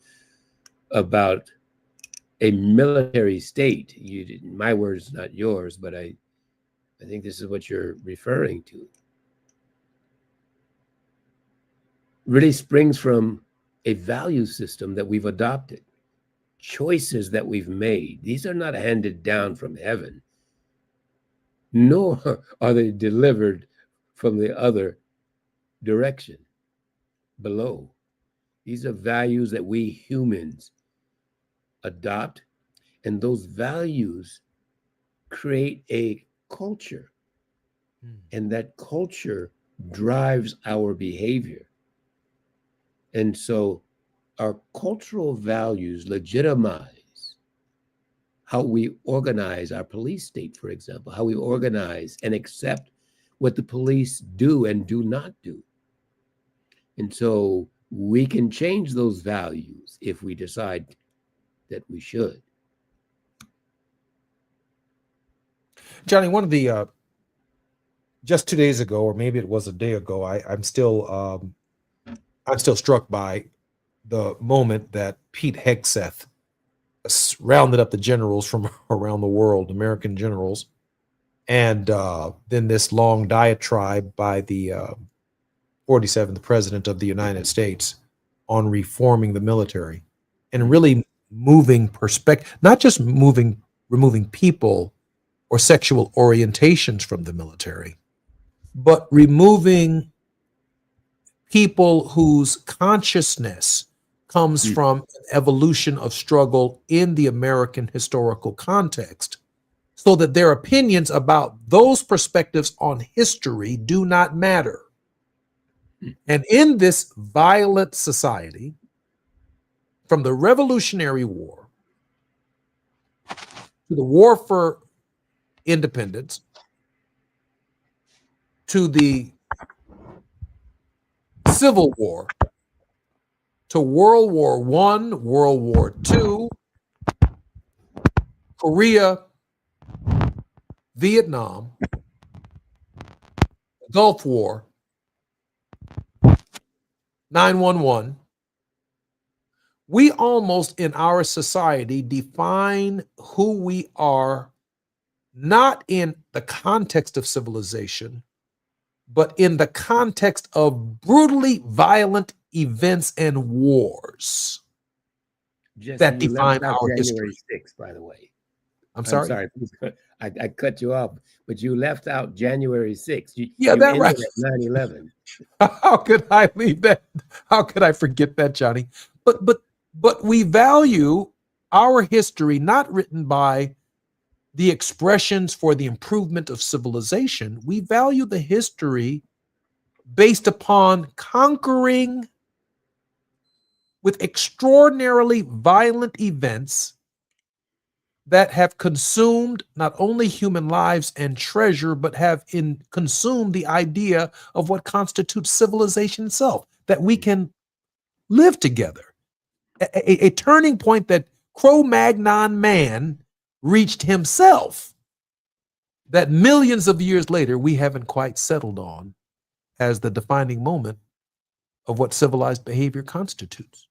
about a military state, my words, not yours, but I think this is what you're referring to, really springs from a value system that we've adopted, choices that we've made. These are not handed down from heaven, nor are they delivered from the other direction below. These are values that we humans adopt, and those values create a culture, and that culture drives our behavior. And so our cultural values legitimize how we organize our police state, for example, how we organize and accept what the police do and do not do. And so we can change those values if we decide that we should. Johnny, one of the just 2 days ago, or maybe it was a day ago, I'm still struck by the moment that Pete Hegseth rounded up the generals from around the world, American generals, and then this long diatribe by the 47th President of the United States on reforming the military and really moving perspective, not just removing people or sexual orientations from the military, but removing people whose consciousness comes from an evolution of struggle in the American historical context, so that their opinions about those perspectives on history do not matter. And in this violent society, from the Revolutionary War to the War for Independence to the Civil War to World War I, World War II, Korea, Vietnam, Gulf War, 9/11, we almost in our society define who we are not in the context of civilization, but in the context of brutally violent events and wars Jesse, that you left define out our January history. 6th, by the way. I'm sorry? I cut you off, but you left out January 6th. Yeah, you that ended right. at 9/11. How could I leave that? How could I forget that, Johnny? But we value our history not written by the expressions for the improvement of civilization. We value the history based upon conquering with extraordinarily violent events that have consumed not only human lives and treasure, but have consumed the idea of what constitutes civilization itself, that we can live together. A turning point that Cro-Magnon man reached himself, that millions of years later we haven't quite settled on as the defining moment of what civilized behavior constitutes.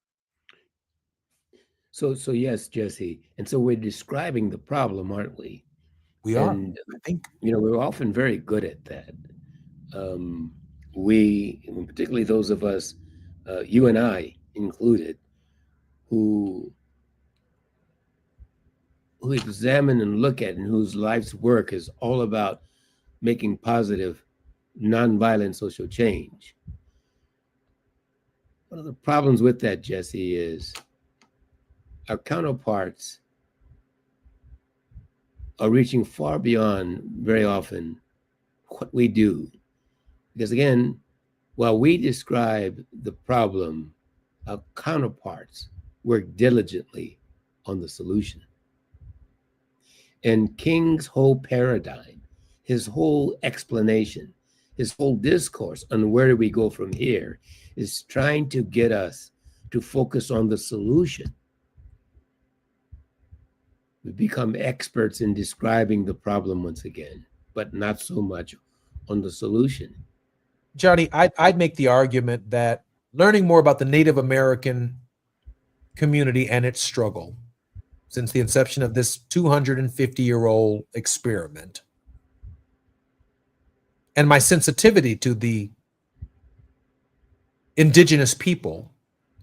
So yes, Jesse. And so we're describing the problem, aren't we? We are. And I think we're often very good at that. We, particularly those of us, you and I included, who examine and look at and whose life's work is all about making positive, nonviolent social change. One of the problems with that, Jesse, is our counterparts are reaching far beyond, very often, what we do. Because again, while we describe the problem, our counterparts work diligently on the solution. And King's whole paradigm, his whole explanation, his whole discourse on where do we go from here is trying to get us to focus on the solution. We become experts in describing the problem once again, but not so much on the solution. Johnny, I'd make the argument that learning more about the Native American community and its struggle since the inception of this 250-year-old experiment, and my sensitivity to the indigenous people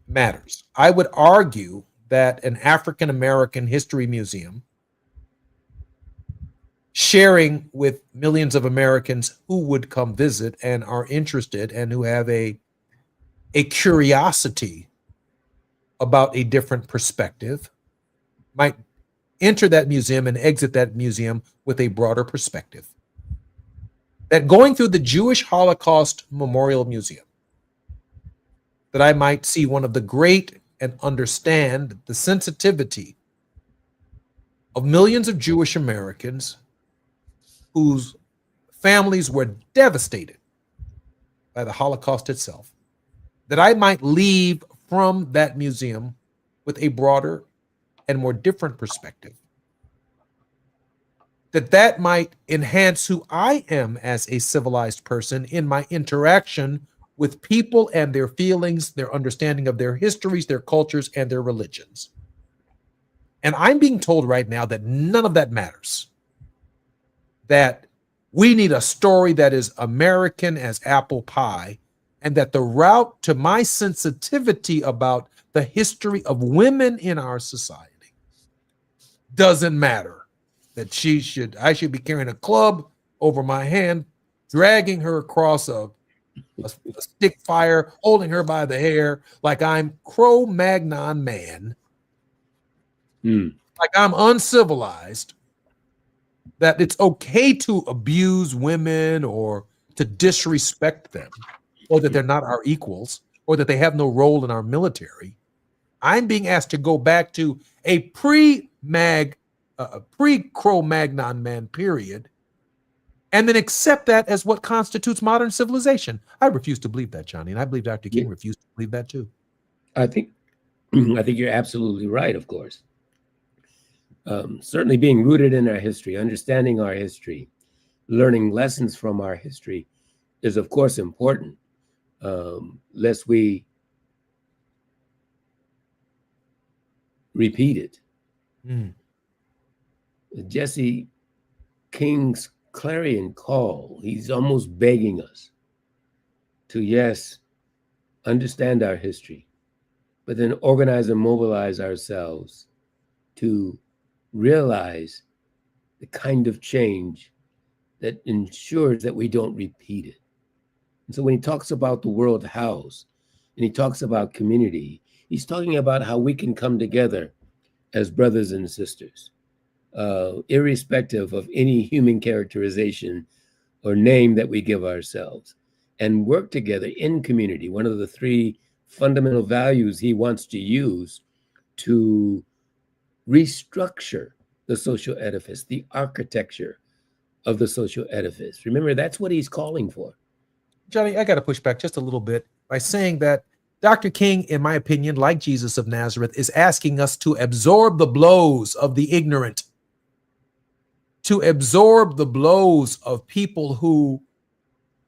matters. I would argue that an African American history museum sharing with millions of Americans who would come visit and are interested and who have a curiosity about a different perspective might enter that museum and exit that museum with a broader perspective. That going through the Jewish Holocaust Memorial Museum, that I might see one of the great and understand the sensitivity of millions of Jewish Americans whose families were devastated by the Holocaust itself, that I might leave from that museum with a broader and more different perspective, that might enhance who I am as a civilized person in my interaction with people and their feelings, their understanding of their histories, their cultures, and their religions. And I'm being told right now that none of that matters. That we need a story that is American as apple pie, and that the route to my sensitivity about the history of women in our society doesn't matter. That I should be carrying a club over my hand, dragging her across a stick fire, holding her by the hair like I'm Cro-Magnon man, like I'm uncivilized, that it's okay to abuse women or to disrespect them, or that they're not our equals, or that they have no role in our military. I'm being asked to go back to a pre-Cro-Magnon man period, and then accept that as what constitutes modern civilization. I refuse to believe that, Johnny, and I believe Dr. King refused to believe that too. I think you're absolutely right, of course. Certainly being rooted in our history, understanding our history, learning lessons from our history is, of course, important, lest we repeat it. Jesse King's clarion call, he's almost begging us to, yes, understand our history, but then organize and mobilize ourselves to realize the kind of change that ensures that we don't repeat it. And so when he talks about the World House and he talks about community, he's talking about how we can come together as brothers and sisters, irrespective of any human characterization or name that we give ourselves, and work together in community. One of the three fundamental values he wants to use to restructure the social edifice, the architecture of the social edifice. Remember, that's what he's calling for. Johnny, I got to push back just a little bit by saying that Dr. King, in my opinion, like Jesus of Nazareth, is asking us to absorb the blows of the ignorant, to absorb the blows of people who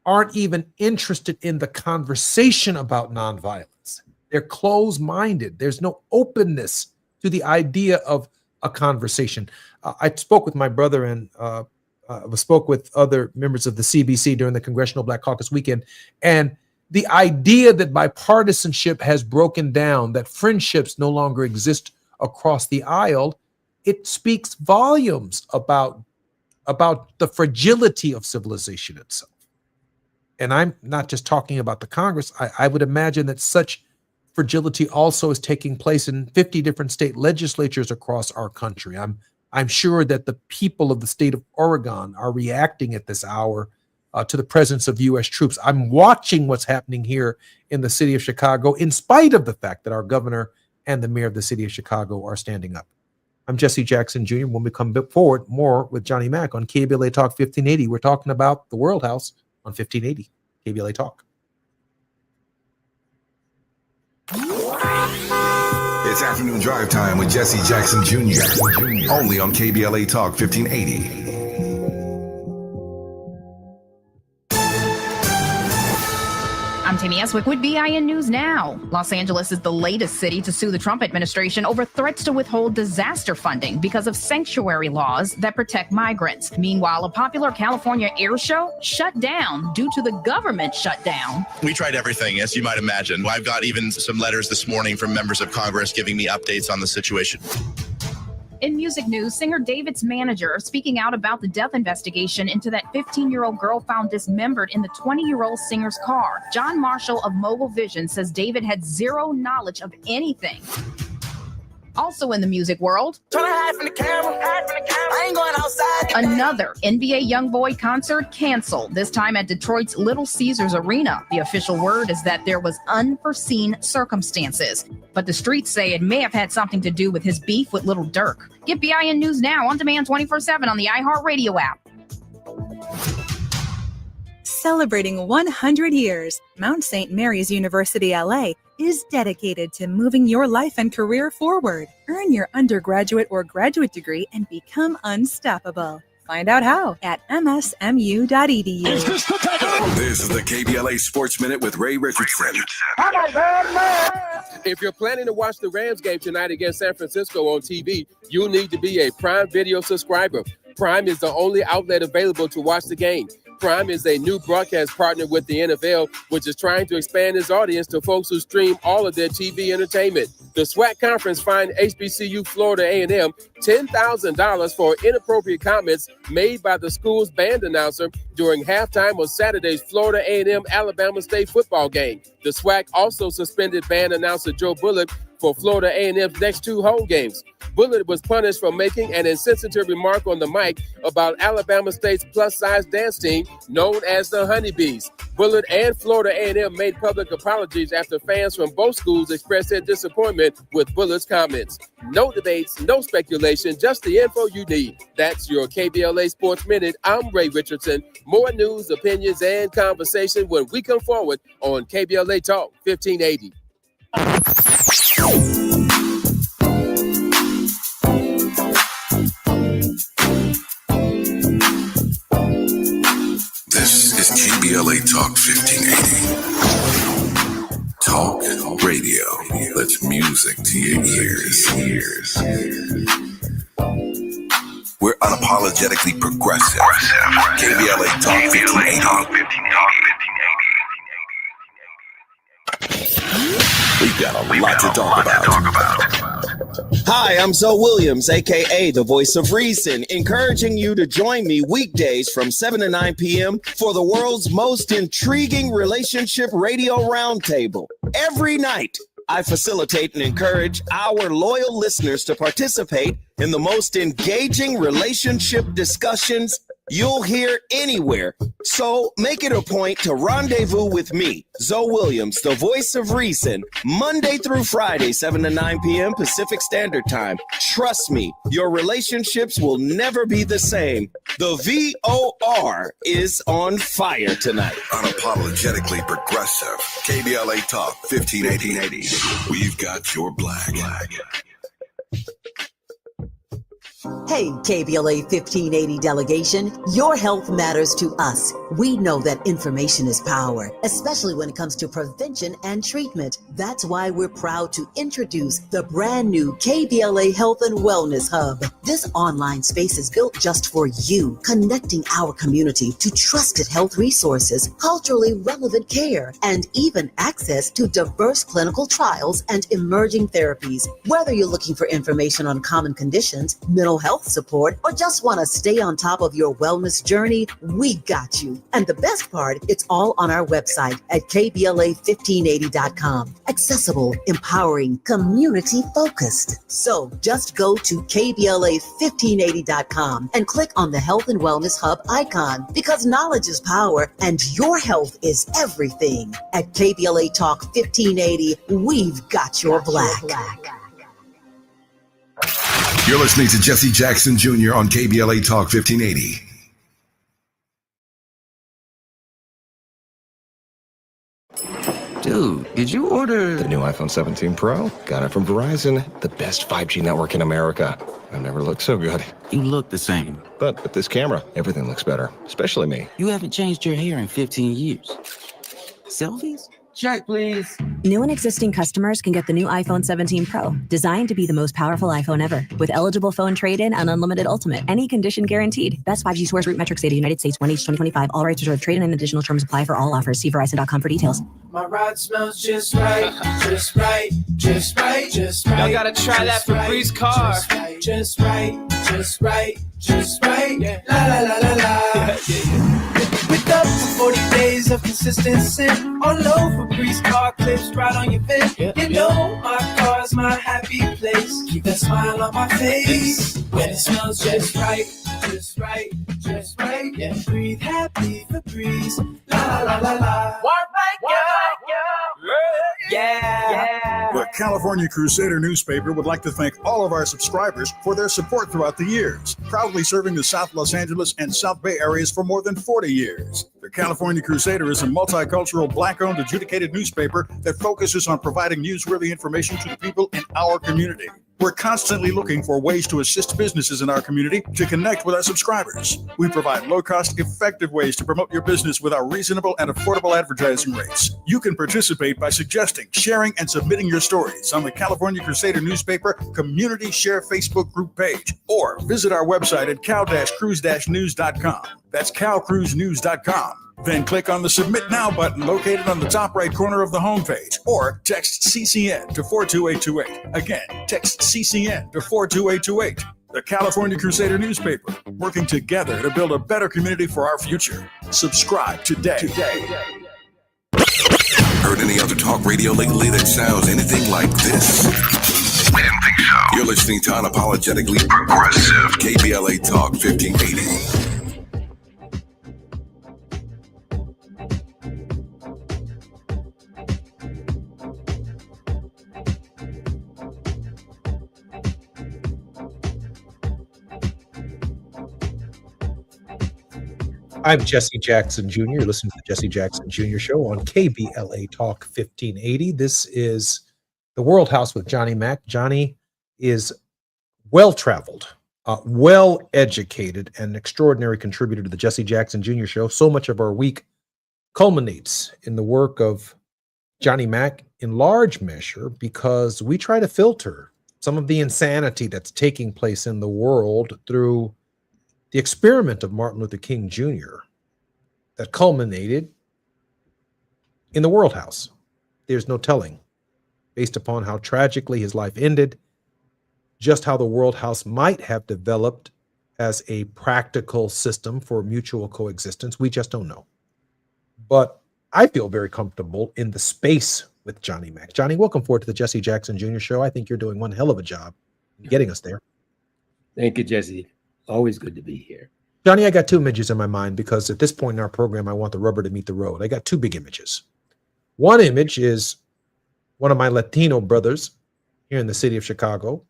aren't even interested in the conversation about nonviolence. They're closed-minded. There's no openness to the idea of a conversation. I spoke with my brother and spoke with other members of the CBC during the Congressional Black Caucus weekend, and the idea that bipartisanship has broken down, that friendships no longer exist across the aisle, it speaks volumes about the fragility of civilization itself. And I'm not just talking about the Congress. I would imagine that such fragility also is taking place in 50 different state legislatures across our country. I'm sure that the people of the state of Oregon are reacting at this hour to the presence of U.S. troops. I'm watching what's happening here in the city of Chicago, in spite of the fact that our governor and the mayor of the city of Chicago are standing up. I'm Jesse Jackson Jr. When we come forward, more with Johnny Mack on KBLA Talk 1580. We're talking about the World House on 1580 KBLA Talk. It's afternoon drive time with Jesse Jackson Jr. Only on KBLA Talk 1580. I'm Tammy Eswick with BIN News Now. Los Angeles is the latest city to sue the Trump administration over threats to withhold disaster funding because of sanctuary laws that protect migrants. Meanwhile, a popular California air show shut down due to the government shutdown. We tried everything, as you might imagine. I've got even some letters this morning from members of Congress giving me updates on the situation. In music news, singer David's manager speaking out about the death investigation into that 15-year-old girl found dismembered in the 20-year-old singer's car. John Marshall of Mogul Vision says David had zero knowledge of anything. Also in the music world, I ain't going outside. Another NBA YoungBoy concert canceled, this time at Detroit's Little Caesars Arena. The official word is that there was unforeseen circumstances, but the streets say it may have had something to do with his beef with Little Dirk. Get BIN News Now on demand 24/7 on the iHeartRadio app. Celebrating 100 years, Mount St. Mary's University LA is dedicated to moving your life and career forward. Earn your undergraduate or graduate degree and become unstoppable. Find out how at msmu.edu. This is the KBLA Sports Minute with Ray Richardson. If you're planning to watch the Rams game tonight against San Francisco on TV, you'll need to be a Prime Video subscriber. Prime is the only outlet available to watch the game. Prime is a new broadcast partner with the NFL, which is trying to expand its audience to folks who stream all of their TV entertainment. The SWAC conference fined HBCU Florida A&M $10,000 for inappropriate comments made by the school's band announcer during halftime of Saturday's Florida A&M Alabama State football game. The SWAC also suspended band announcer Joe Bullock for Florida A&M's next 2 home games. Bullard was punished for making an insensitive remark on the mic about Alabama State's plus-size dance team known as the Honeybees. Bullard and Florida A&M made public apologies after fans from both schools expressed their disappointment with Bullard's comments. No debates, no speculation, just the info you need. That's your KBLA Sports Minute. I'm Ray Richardson. More news, opinions, and conversation when we come forward on KBLA Talk 1580. This is KBLA Talk 1580. Talk radio. That's music to your ears. We're unapologetically progressive. KBLA Talk 1580. We've got a lot to talk about. Hi, I'm Zoe Williams, aka the Voice of Reason, encouraging you to join me weekdays from 7 to 9 p.m. for the world's most intriguing relationship radio roundtable. Every night, I facilitate and encourage our loyal listeners to participate in the most engaging relationship discussions you'll hear anywhere. So make it a point to rendezvous with me, Zoe Williams, the Voice of Reason, Monday through Friday, 7 to 9 p.m. Pacific Standard Time. Trust me, your relationships will never be the same. The VOR is on fire tonight. Unapologetically progressive. KBLA Talk 1580. We've got your black. Hey, KBLA 1580 delegation, your health matters to us. We know that information is power, especially when it comes to prevention and treatment. That's why we're proud to introduce the brand new KBLA Health and Wellness Hub. This online space is built just for you, connecting our community to trusted health resources, culturally relevant care, and even access to diverse clinical trials and emerging therapies. Whether you're looking for information on common conditions, mental health support, or just want to stay on top of your wellness journey, we got you. And the best part, it's all on our website at KBLA1580.com. Accessible, empowering, community-focused. So just go to KBLA1580.com and click on the Health and Wellness Hub icon, because knowledge is power and your health is everything. At KBLA Talk 1580, we've got your black. You're listening to Jesse Jackson Jr. on KBLA Talk 1580. Dude, did you order The new iPhone 17 Pro? Got it from Verizon, the best 5G network in America. I've never looked so good. You look the same. But with this camera, everything looks better, especially me. You haven't changed your hair in 15 years. Selfies? Check, please. New and existing customers can get the new iPhone 17 Pro, designed to be the most powerful iPhone ever. With eligible phone trade-in and unlimited ultimate, any condition guaranteed. Best 5G source root metrics data, United States, 1H 2025. All rights reserved. Trade-in and additional terms apply for all offers. See Verizon.com for details. My ride smells just right, just right, just right, just right. Y'all gotta try that Febreze car. Just right, just right, just right. Yeah. La la la la la. With up to 40 days of consistency. All over Febreze car clips right on your vent. You know my car's my happy place. Keep that smile on my face. When it smells just right, just right, just right. Yeah. Breathe happy Febreze. La la la la la. Yeah. The California Crusader newspaper would like to thank all of our subscribers for their support throughout the years, proudly serving the South Los Angeles and South Bay areas for more than 40 years. The California Crusader is a multicultural, Black-owned, adjudicated newspaper that focuses on providing newsworthy information to the people in our community. We're constantly looking for ways to assist businesses in our community to connect with our subscribers. We provide low-cost, effective ways to promote your business with our reasonable and affordable advertising rates. You can participate by suggesting, sharing, and submitting your stories on the California Crusader newspaper Community Share Facebook group page, or visit our website at cal-cruise-news.com. That's calcruisenews.com. Then click on the Submit Now button located on the top right corner of the homepage, or text CCN to 42828. Again, text CCN to 42828. The California Crusader newspaper, working together to build a better community for our future. Subscribe today. Heard any other talk radio lately that sounds anything like this? Didn't think so. You're listening to Unapologetically Progressive, KBLA Talk 1580. I'm Jesse Jackson Jr. You're listening to the Jesse Jackson Jr. Show on KBLA Talk 1580. This is the World House with Johnny Mack. Johnny is well-traveled, well-educated, and an extraordinary contributor to the Jesse Jackson Jr. Show. So much of our week culminates in the work of Johnny Mack in large measure because we try to filter some of the insanity that's taking place in the world through the experiment of Martin Luther King Jr. that culminated in the World House. There's no telling, based upon how tragically his life ended, just how the World House might have developed as a practical system for mutual coexistence. We just don't know. But I feel very comfortable in the space with Johnny Mack. Johnny, welcome forward to the Jesse Jackson Jr. Show. I think you're doing one hell of a job getting us there. Thank you, Jesse. Always good to be here. Johnny, I got two images in my mind because at this point in our program, I want the rubber to meet the road. I got two big images. One image is one of my Latino brothers here in the city of Chicago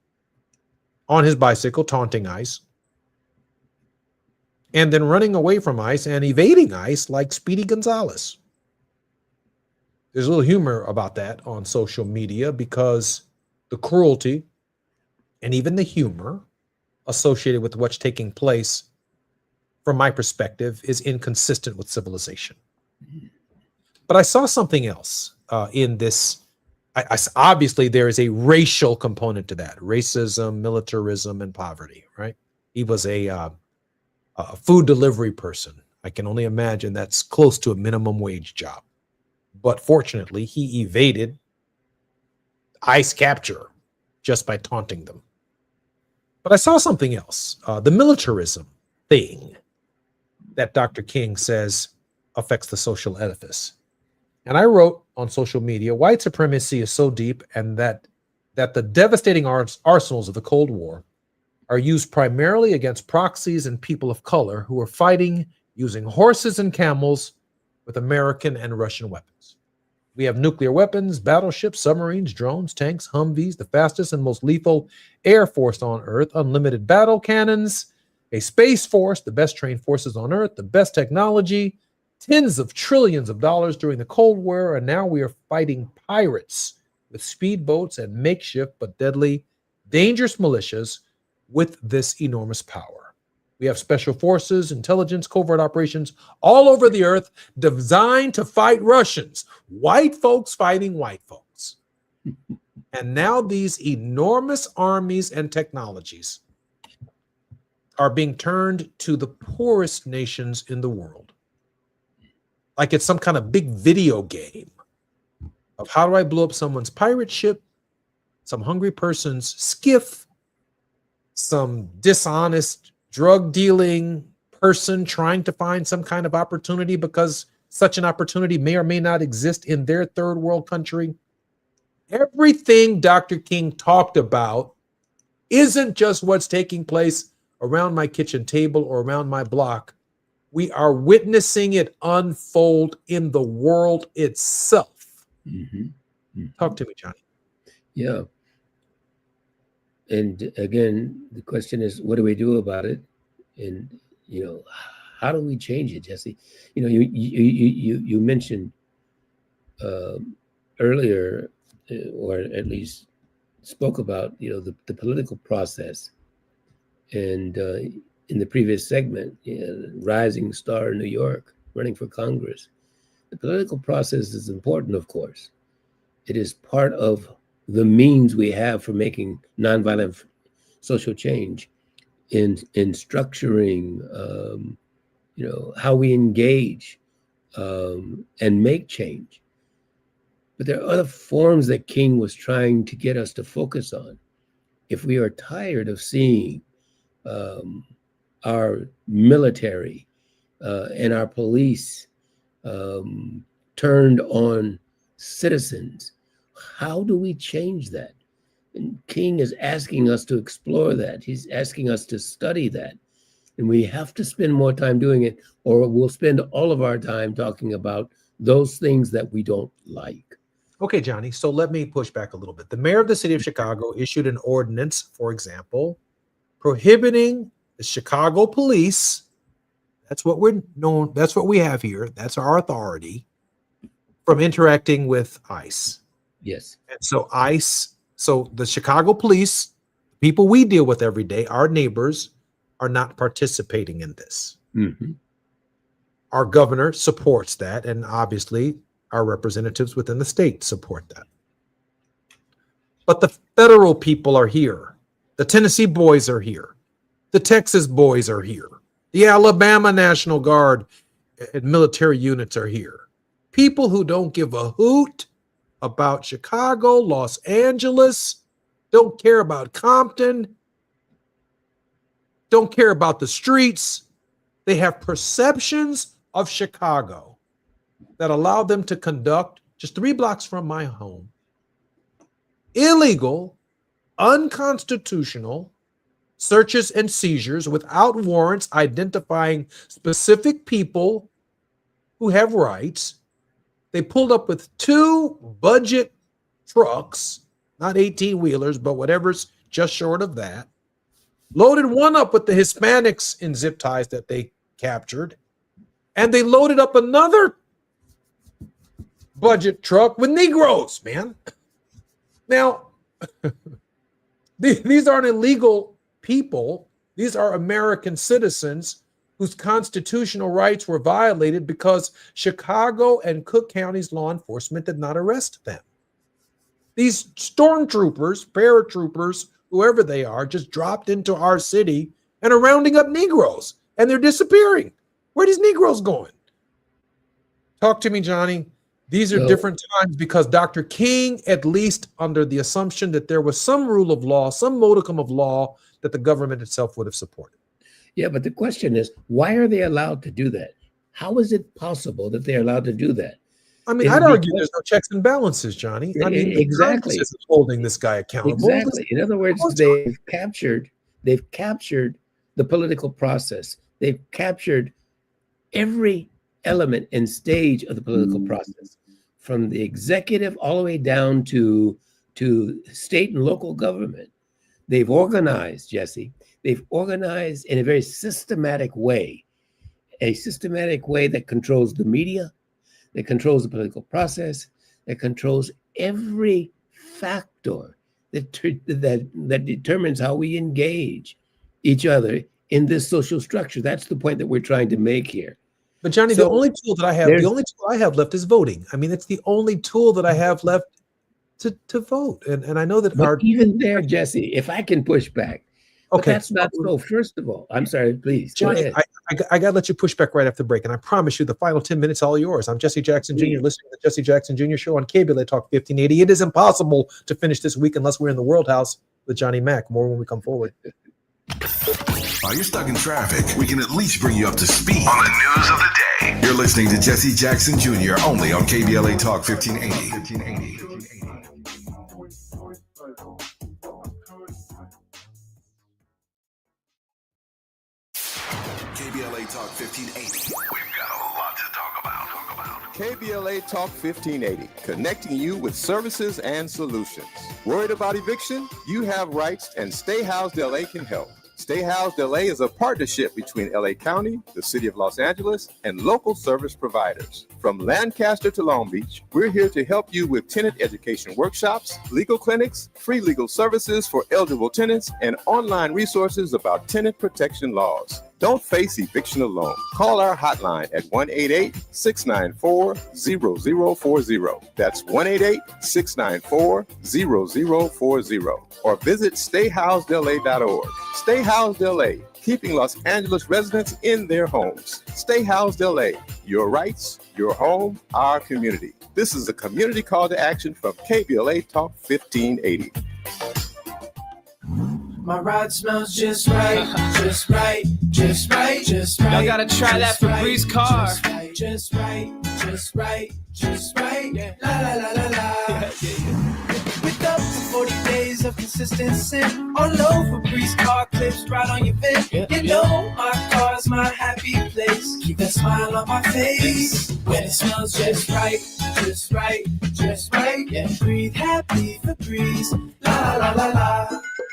on his bicycle, taunting ICE, and then running away from ICE and evading ICE like Speedy Gonzalez. There's a little humor about that on social media because the cruelty and even the humor associated with what's taking place, from my perspective, is inconsistent with civilization. But I saw something else in this. Obviously, there is a racial component to that: racism, militarism, and poverty. Right? He was a food delivery person. I can only imagine that's close to a minimum wage job. But fortunately, he evaded ICE capture just by taunting them. But I saw something else, the militarism thing that Dr. King says affects the social edifice. And I wrote on social media, white supremacy is so deep and that the devastating arsenals of the Cold War are used primarily against proxies and people of color who are fighting using horses and camels with American and Russian weapons. We have nuclear weapons, battleships, submarines, drones, tanks, Humvees, the fastest and most lethal air force on Earth, unlimited battle cannons, a space force, the best trained forces on Earth, the best technology, tens of trillions of dollars during the Cold War, and now we are fighting pirates with speedboats and makeshift but deadly, dangerous militias with this enormous power. We have special forces, intelligence, covert operations all over the earth designed to fight Russians, white folks fighting white folks. And now these enormous armies and technologies are being turned to the poorest nations in the world. Like it's some kind of big video game of how do I blow up someone's pirate ship, some hungry person's skiff, some dishonest drug dealing person trying to find some kind of opportunity because such an opportunity may or may not exist in their third world country. Everything Dr. King talked about isn't just what's taking place around my kitchen table or around my block. We are witnessing it unfold in the world itself. Talk to me, Johnny. Yeah. And again, the question is, what do we do about it? And, how do we change it, Jesse? You mentioned earlier, or at least spoke about, the political process. And in the previous segment, rising star in New York, running for Congress. The political process is important, of course. It is part of the means we have for making nonviolent social change in structuring, how we engage and make change. But there are other forms that King was trying to get us to focus on. If we are tired of seeing our military and our police turned on citizens. How do we change that? And King is asking us to explore that. He's asking us to study that. And we have to spend more time doing it, or we'll spend all of our time talking about those things that we don't like. Okay, Johnny, so let me push back a little bit. The mayor of the city of Chicago issued an ordinance, for example, prohibiting the Chicago police. That's what we're known, that's what we have here. That's our authority, from interacting with ICE. Yes. And so ICE, so the Chicago police, people we deal with every day, our neighbors, are not participating in this. Mm-hmm. Our governor supports that, and obviously our representatives within the state support that. But the federal people are here. The Tennessee boys are here. The Texas boys are here. The Alabama National Guard and military units are here. People who don't give a hoot about Chicago, Los Angeles, don't care about Compton, don't care about the streets. They have perceptions of Chicago that allow them to conduct, just 3 blocks from my home, illegal, unconstitutional searches and seizures without warrants identifying specific people who have rights. They pulled up with 2 budget trucks, not 18-wheelers, but whatever's just short of that, loaded one up with the Hispanics in zip ties that they captured, and they loaded up another budget truck with Negroes, man. Now, these aren't illegal people. These are American citizens whose constitutional rights were violated because Chicago and Cook County's law enforcement did not arrest them. These stormtroopers, paratroopers, whoever they are, just dropped into our city and are rounding up Negroes, and they're disappearing. Where are these Negroes going? Talk to me, Johnny. These are different times because Dr. King, at least under the assumption that there was some rule of law, some modicum of law that the government itself would have supported. Yeah, but the question is, why are they allowed to do that? How is it possible that they're allowed to do that? I mean, I'd argue there's no checks and balances, Johnny. I mean, exactly. Congress isn't holding this guy accountable. Exactly. In other words, they've captured the political process. They've captured every element and stage of the political process, from the executive all the way down to state and local government. They've organized, Jesse. They've organized in a very systematic way that controls the media, that controls the political process, that controls every factor that determines how we engage each other in this social structure. That's the point that we're trying to make here. But Johnny, the only tool I have left is voting. I mean, it's the only tool that I have left to vote. And I know that even there, Jesse, if I can push back. Okay. That's not so. First of all, I'm sorry, please. Johnny, I got to let you push back right after the break. And I promise you the final 10 minutes all yours. I'm Jesse Jackson Jr., listening to the Jesse Jackson Jr. Show on KBLA Talk 1580. It is impossible to finish this week unless we're in the World House with Johnny Mack. More when we come forward. While you're stuck in traffic, we can at least bring you up to speed on the news of the day. You're listening to Jesse Jackson Jr. only on KBLA Talk 1580. KBLA Talk 1580. We've got a lot to talk about. KBLA Talk 1580, connecting you with services and solutions. Worried about eviction? You have rights, and Stay Housed LA can help. Stay Housed LA is a partnership between LA County, the City of Los Angeles, and local service providers. From Lancaster to Long Beach, we're here to help you with tenant education workshops, legal clinics, free legal services for eligible tenants, and online resources about tenant protection laws. Don't face eviction alone. Call our hotline at 1-888-694-0040. That's 1-888-694-0040. Or visit stayhousedla.org. Stay Housed LA, keeping Los Angeles residents in their homes. Stay Housed LA, your rights, your home, our community. This is a community call to action from KBLA Talk 1580. My ride smells just right, just right, just right, just right. Y'all gotta try that Febreze car. Just right, just right, just right. Yeah. La la la la la. With up to 40 days of consistency. All over Febreze car clips right on your vent. You know my car's my happy place. Keep that smile on my face. When it smells just right, just right, just right. Yeah. Breathe happy Febreze. La la la la.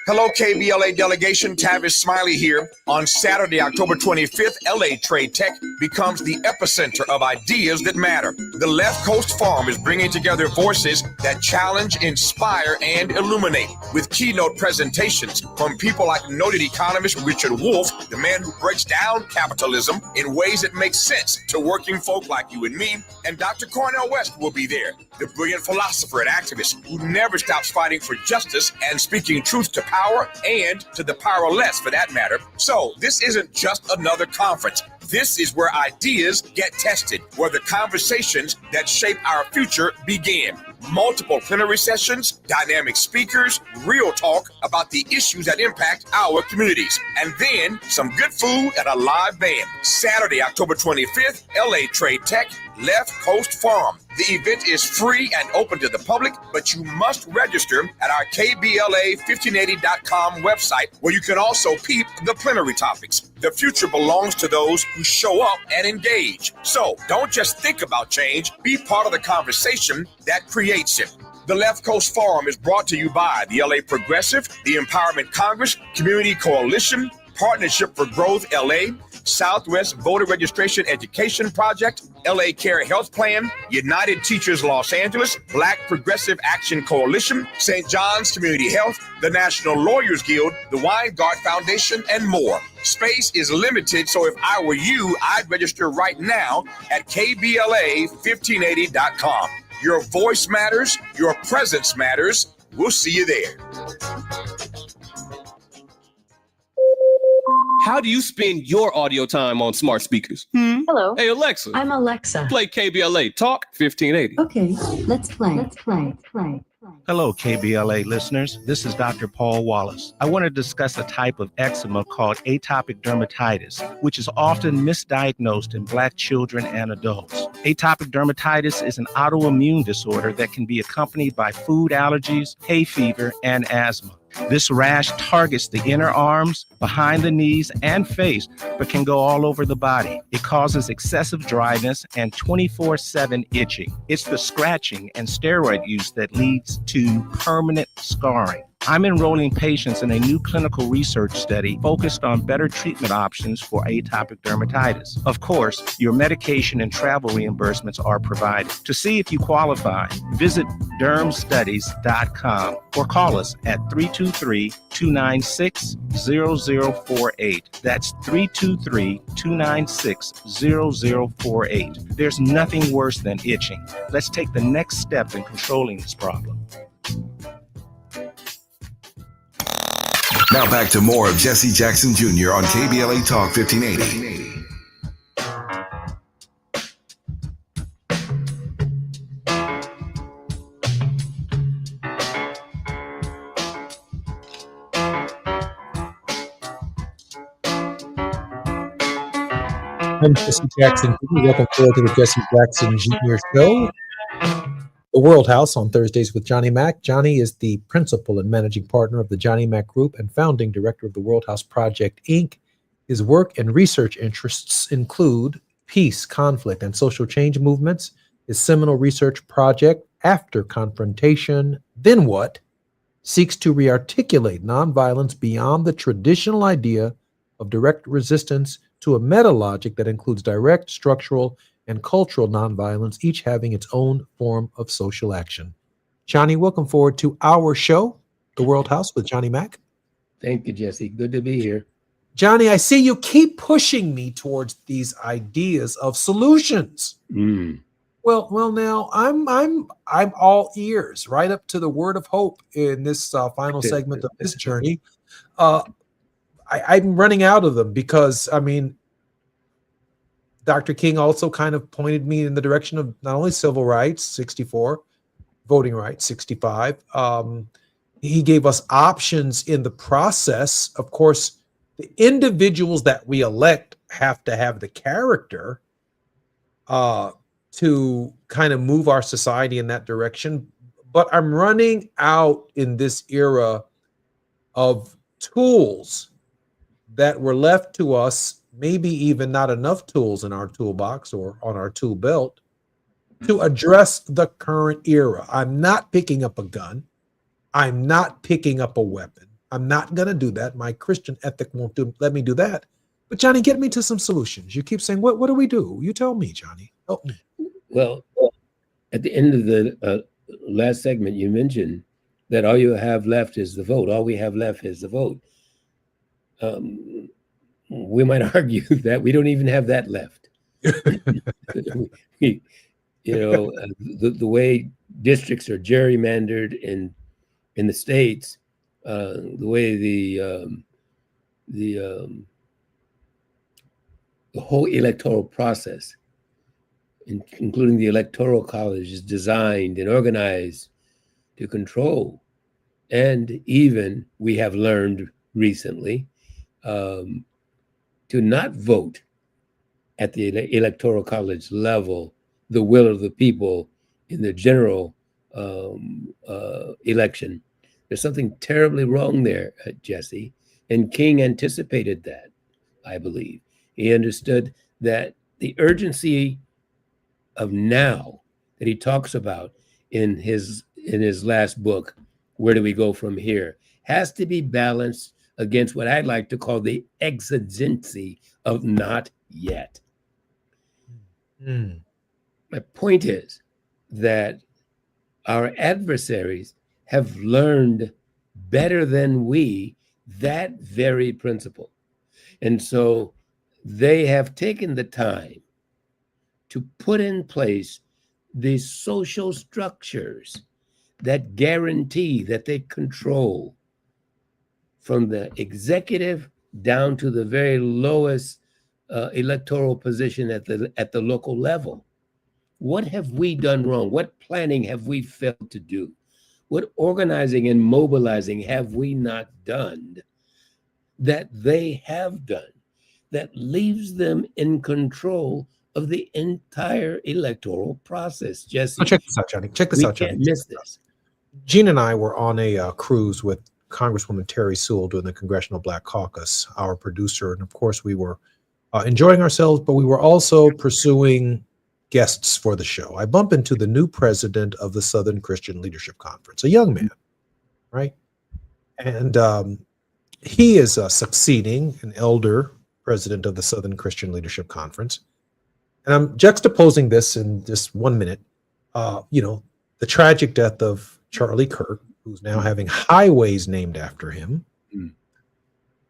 Hello, KBLA delegation. Tavis Smiley here. On Saturday, October 25th, LA Trade Tech becomes the epicenter of ideas that matter. The Left Coast Forum is bringing together voices that challenge, inspire, and illuminate with keynote presentations from people like noted economist Richard Wolff, the man who breaks down capitalism in ways that make sense to working folk like you and me, and Dr. Cornel West will be there, the brilliant philosopher and activist who never stops fighting for justice and speaking truth to power and to the powerless for that matter. So this isn't just another conference. This is where ideas get tested, where the conversations that shape our future begin. Multiple plenary sessions, dynamic speakers, real talk about the issues that impact our communities, and then some good food and a live band. Saturday, October 25th, LA Trade Tech, Left Coast Forum. The event is free and open to the public, but you must register at our KBLA1580.com website, where you can also peep the plenary topics. The future belongs to those who show up and engage. So don't just think about change, be part of the conversation that creates it. The Left Coast Forum is brought to you by the LA Progressive, the Empowerment Congress, Community Coalition, Partnership for Growth LA, Southwest Voter Registration Education Project, LA Care Health Plan, United Teachers Los Angeles, Black Progressive Action Coalition, St. John's Community Health, the National Lawyers Guild, the Weingart Foundation, and more. Space is limited, so if I were you, I'd register right now at KBLA1580.com. Your voice matters, your presence matters. We'll see you there. How do you spend your audio time on smart speakers? Hello. Hey, Alexa. I'm Alexa. Play KBLA Talk 1580. Okay, let's play. Hello, KBLA listeners. This is Dr. Paul Wallace. I want to discuss a type of eczema called atopic dermatitis, which is often misdiagnosed in Black children and adults. Atopic dermatitis is an autoimmune disorder that can be accompanied by food allergies, hay fever, and asthma. This rash targets the inner arms, behind the knees, and face, but can go all over the body. It causes excessive dryness and 24/7 itching. It's the scratching and steroid use that leads to permanent scarring. I'm enrolling patients in a new clinical research study focused on better treatment options for atopic dermatitis. Of course, your medication and travel reimbursements are provided. To see if you qualify, visit dermstudies.com or call us at 323-296-0048. That's 323-296-0048. There's nothing worse than itching. Let's take the next step in controlling this problem. Now back to more of Jesse Jackson Jr. on KBLA Talk 1580. I'm Jesse Jackson. Welcome forward to the Jesse Jackson Jr. Show. The World House on Thursdays with Johnny Mack. Johnny is the principal and managing partner of the Johnny Mack Group and founding director of the World House Project, Inc. His work and research interests include peace, conflict, and social change movements. His seminal research project, After Confrontation, Then What?, seeks to rearticulate nonviolence beyond the traditional idea of direct resistance to a meta-logic that includes direct, structural, and cultural nonviolence, each having its own form of social action. Johnny, welcome forward to our show, The World House with Johnny Mack. Thank you, Jesse. Good to be here. Johnny, I see you keep pushing me towards these ideas of solutions. Well, now I'm all ears, right up to the word of hope in this final segment of this journey. I'm running out of them because, I mean, Dr. King also kind of pointed me in the direction of not only civil rights, 64, voting rights, 65, He gave us options in the process. Of course, the individuals that we elect have to have the character to kind of move our society in that direction. But I'm running out in this era of tools that were left to us, maybe even not enough tools in our toolbox or on our tool belt to address the current era. I'm not picking up a gun. I'm not picking up a weapon. I'm not going to do that. My Christian ethic won't let me do that. But Johnny, get me to some solutions. You keep saying, what do we do? You tell me, Johnny. Help me. Well, at the end of the last segment, you mentioned that all you have left is the vote. All we have left is the vote. We might argue that we don't even have that left. The way districts are gerrymandered in the states, the way the whole electoral process, including the electoral college, is designed and organized to control. And even we have learned recently to not vote at the electoral college level the will of the people in the general election. There's something terribly wrong there, Jesse. And King anticipated that, I believe. He understood that the urgency of now that he talks about in his last book, Where Do We Go From Here, has to be balanced against what I'd like to call the exigency of not yet. My point is that our adversaries have learned better than we that very principle. And so they have taken the time to put in place these social structures that guarantee that they control from the executive down to the very lowest electoral position at the local level. What have we done wrong? What planning have we failed to do? What organizing and mobilizing have we not done that they have done that leaves them in control of the entire electoral process? Jesse, So check this out, Johnny. Check this out, Johnny. We can't miss this. Gene and I were on a cruise with Congresswoman Terry Sewell during the Congressional Black Caucus, our producer. And of course, we were enjoying ourselves, but we were also pursuing guests for the show. I bump into the new president of the Southern Christian Leadership Conference, a young man, right? And he is succeeding an elder president of the Southern Christian Leadership Conference. And I'm juxtaposing this in just 1 minute. The tragic death of Charlie Kirk, who's now having highways named after him,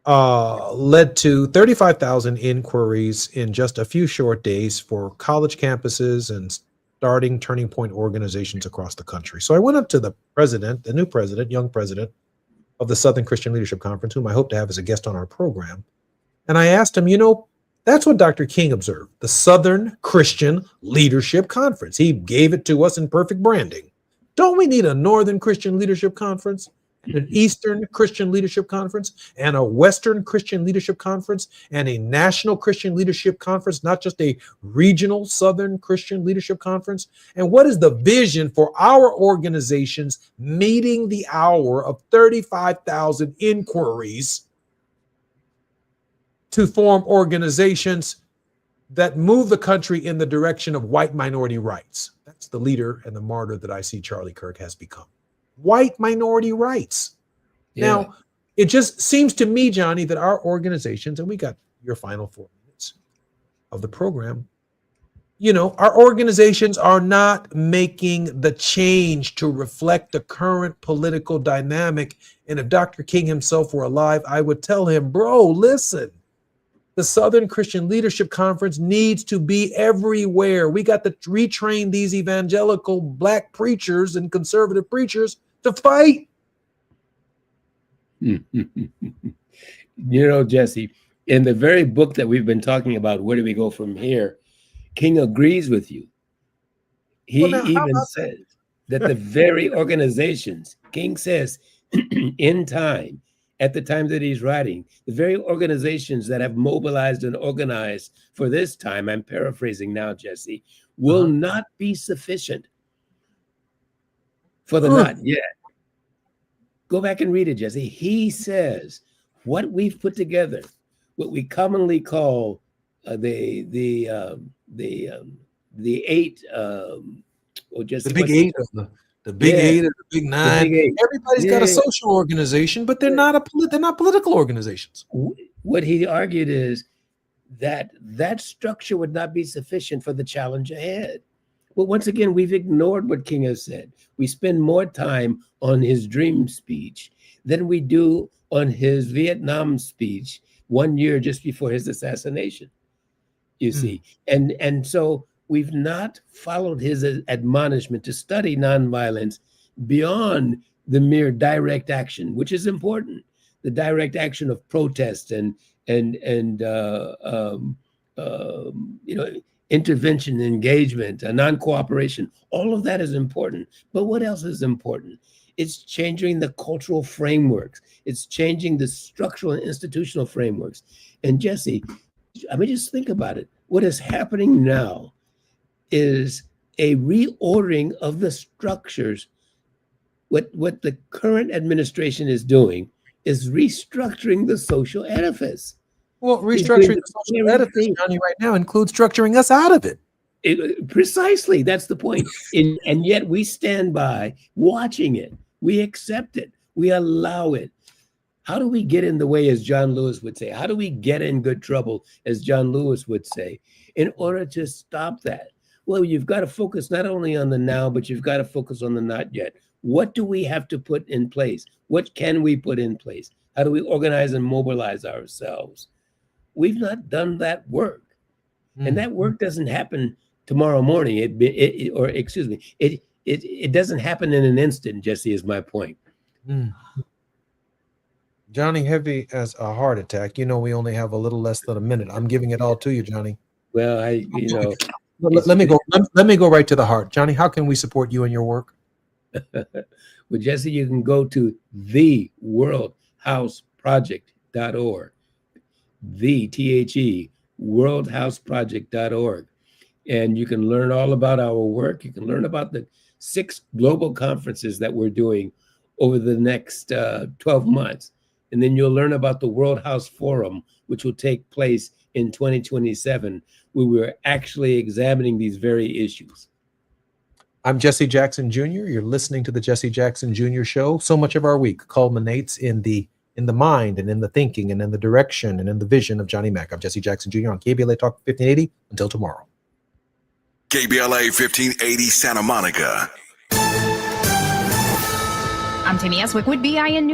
led to 35,000 inquiries in just a few short days for college campuses and starting turning point organizations across the country. So I went up to the president, the new president, young president of the Southern Christian Leadership Conference, whom I hope to have as a guest on our program. And I asked him, that's what Dr. King observed, the Southern Christian Leadership Conference. He gave it to us in perfect branding. Don't we need a Northern Christian Leadership Conference, an Eastern Christian Leadership Conference, and a Western Christian Leadership Conference, and a National Christian Leadership Conference, not just a regional Southern Christian Leadership Conference? And what is the vision for our organizations meeting the hour of 35,000 inquiries to form organizations that move the country in the direction of white minority rights? That's the leader and the martyr that I see Charlie Kirk has become. White minority rights. Yeah. Now, it just seems to me, Johnny, that our organizations, and we got your final 4 minutes of the program, our organizations are not making the change to reflect the current political dynamic. And if Dr. King himself were alive, I would tell him, bro, listen, the Southern Christian Leadership Conference needs to be everywhere. We got to retrain these evangelical black preachers and conservative preachers to fight. Jesse, in the very book that we've been talking about, Where Do We Go From Here, King agrees with you. He even says that the very organizations, King says, in time, at the time that he's writing, the very organizations that have mobilized and organized for this time, I'm paraphrasing now, Jesse, will not be sufficient for the not yet. Go back and read it, Jesse. He says what we've put together, what we commonly call the eight, the big eight, the big eight, or the big nine. Everybody's got a social organization, but they're not political organizations. What he argued is that structure would not be sufficient for the challenge ahead. Well, once again, we've ignored what King has said. We spend more time on his dream speech than we do on his Vietnam speech 1 year just before his assassination, you see. And so we've not followed his admonishment to study nonviolence beyond the mere direct action, which is important. The direct action of protest and intervention, engagement, non-cooperation, all of that is important. But what else is important? It's changing the cultural frameworks. It's changing the structural and institutional frameworks. And Jesse, I mean, just think about it. What is happening now is a reordering of the structures. What the current administration is doing is restructuring the social edifice. Well, restructuring the social edifice, Johnny, right now includes structuring us out of it. Precisely, that's the point. And yet we stand by watching it. We accept it. We allow it. How do we get in the way, as John Lewis would say? How do we get in good trouble, as John Lewis would say, in order to stop that? Well, you've got to focus not only on the now, but you've got to focus on the not yet. What do we have to put in place? What can we put in place? How do we organize and mobilize ourselves? We've not done that work. And that work doesn't happen tomorrow morning. It doesn't happen in an instant, Jesse, is my point. Johnny Heavy has a heart attack. You know, we only have a little less than a minute. I'm giving it all to you, Johnny. Well, let me go right to the heart. Johnny, how can we support you and your work? Well, Jesse, you can go to theworldhouseproject.org. worldhouseproject.org. And you can learn all about our work. You can learn about the 6 global conferences that we're doing over the next 12 months. And then you'll learn about the World House Forum, which will take place in 2027, where we're actually examining these very issues. I'm Jesse Jackson Jr. You're listening to the Jesse Jackson Jr. Show. So much of our week culminates in the mind and in the thinking and in the direction and in the vision of Johnny Mack. I'm Jesse Jackson Jr. on KBLA Talk 1580. Until tomorrow. KBLA 1580 Santa Monica. I'm Tammy S. Wickwood, BIN News.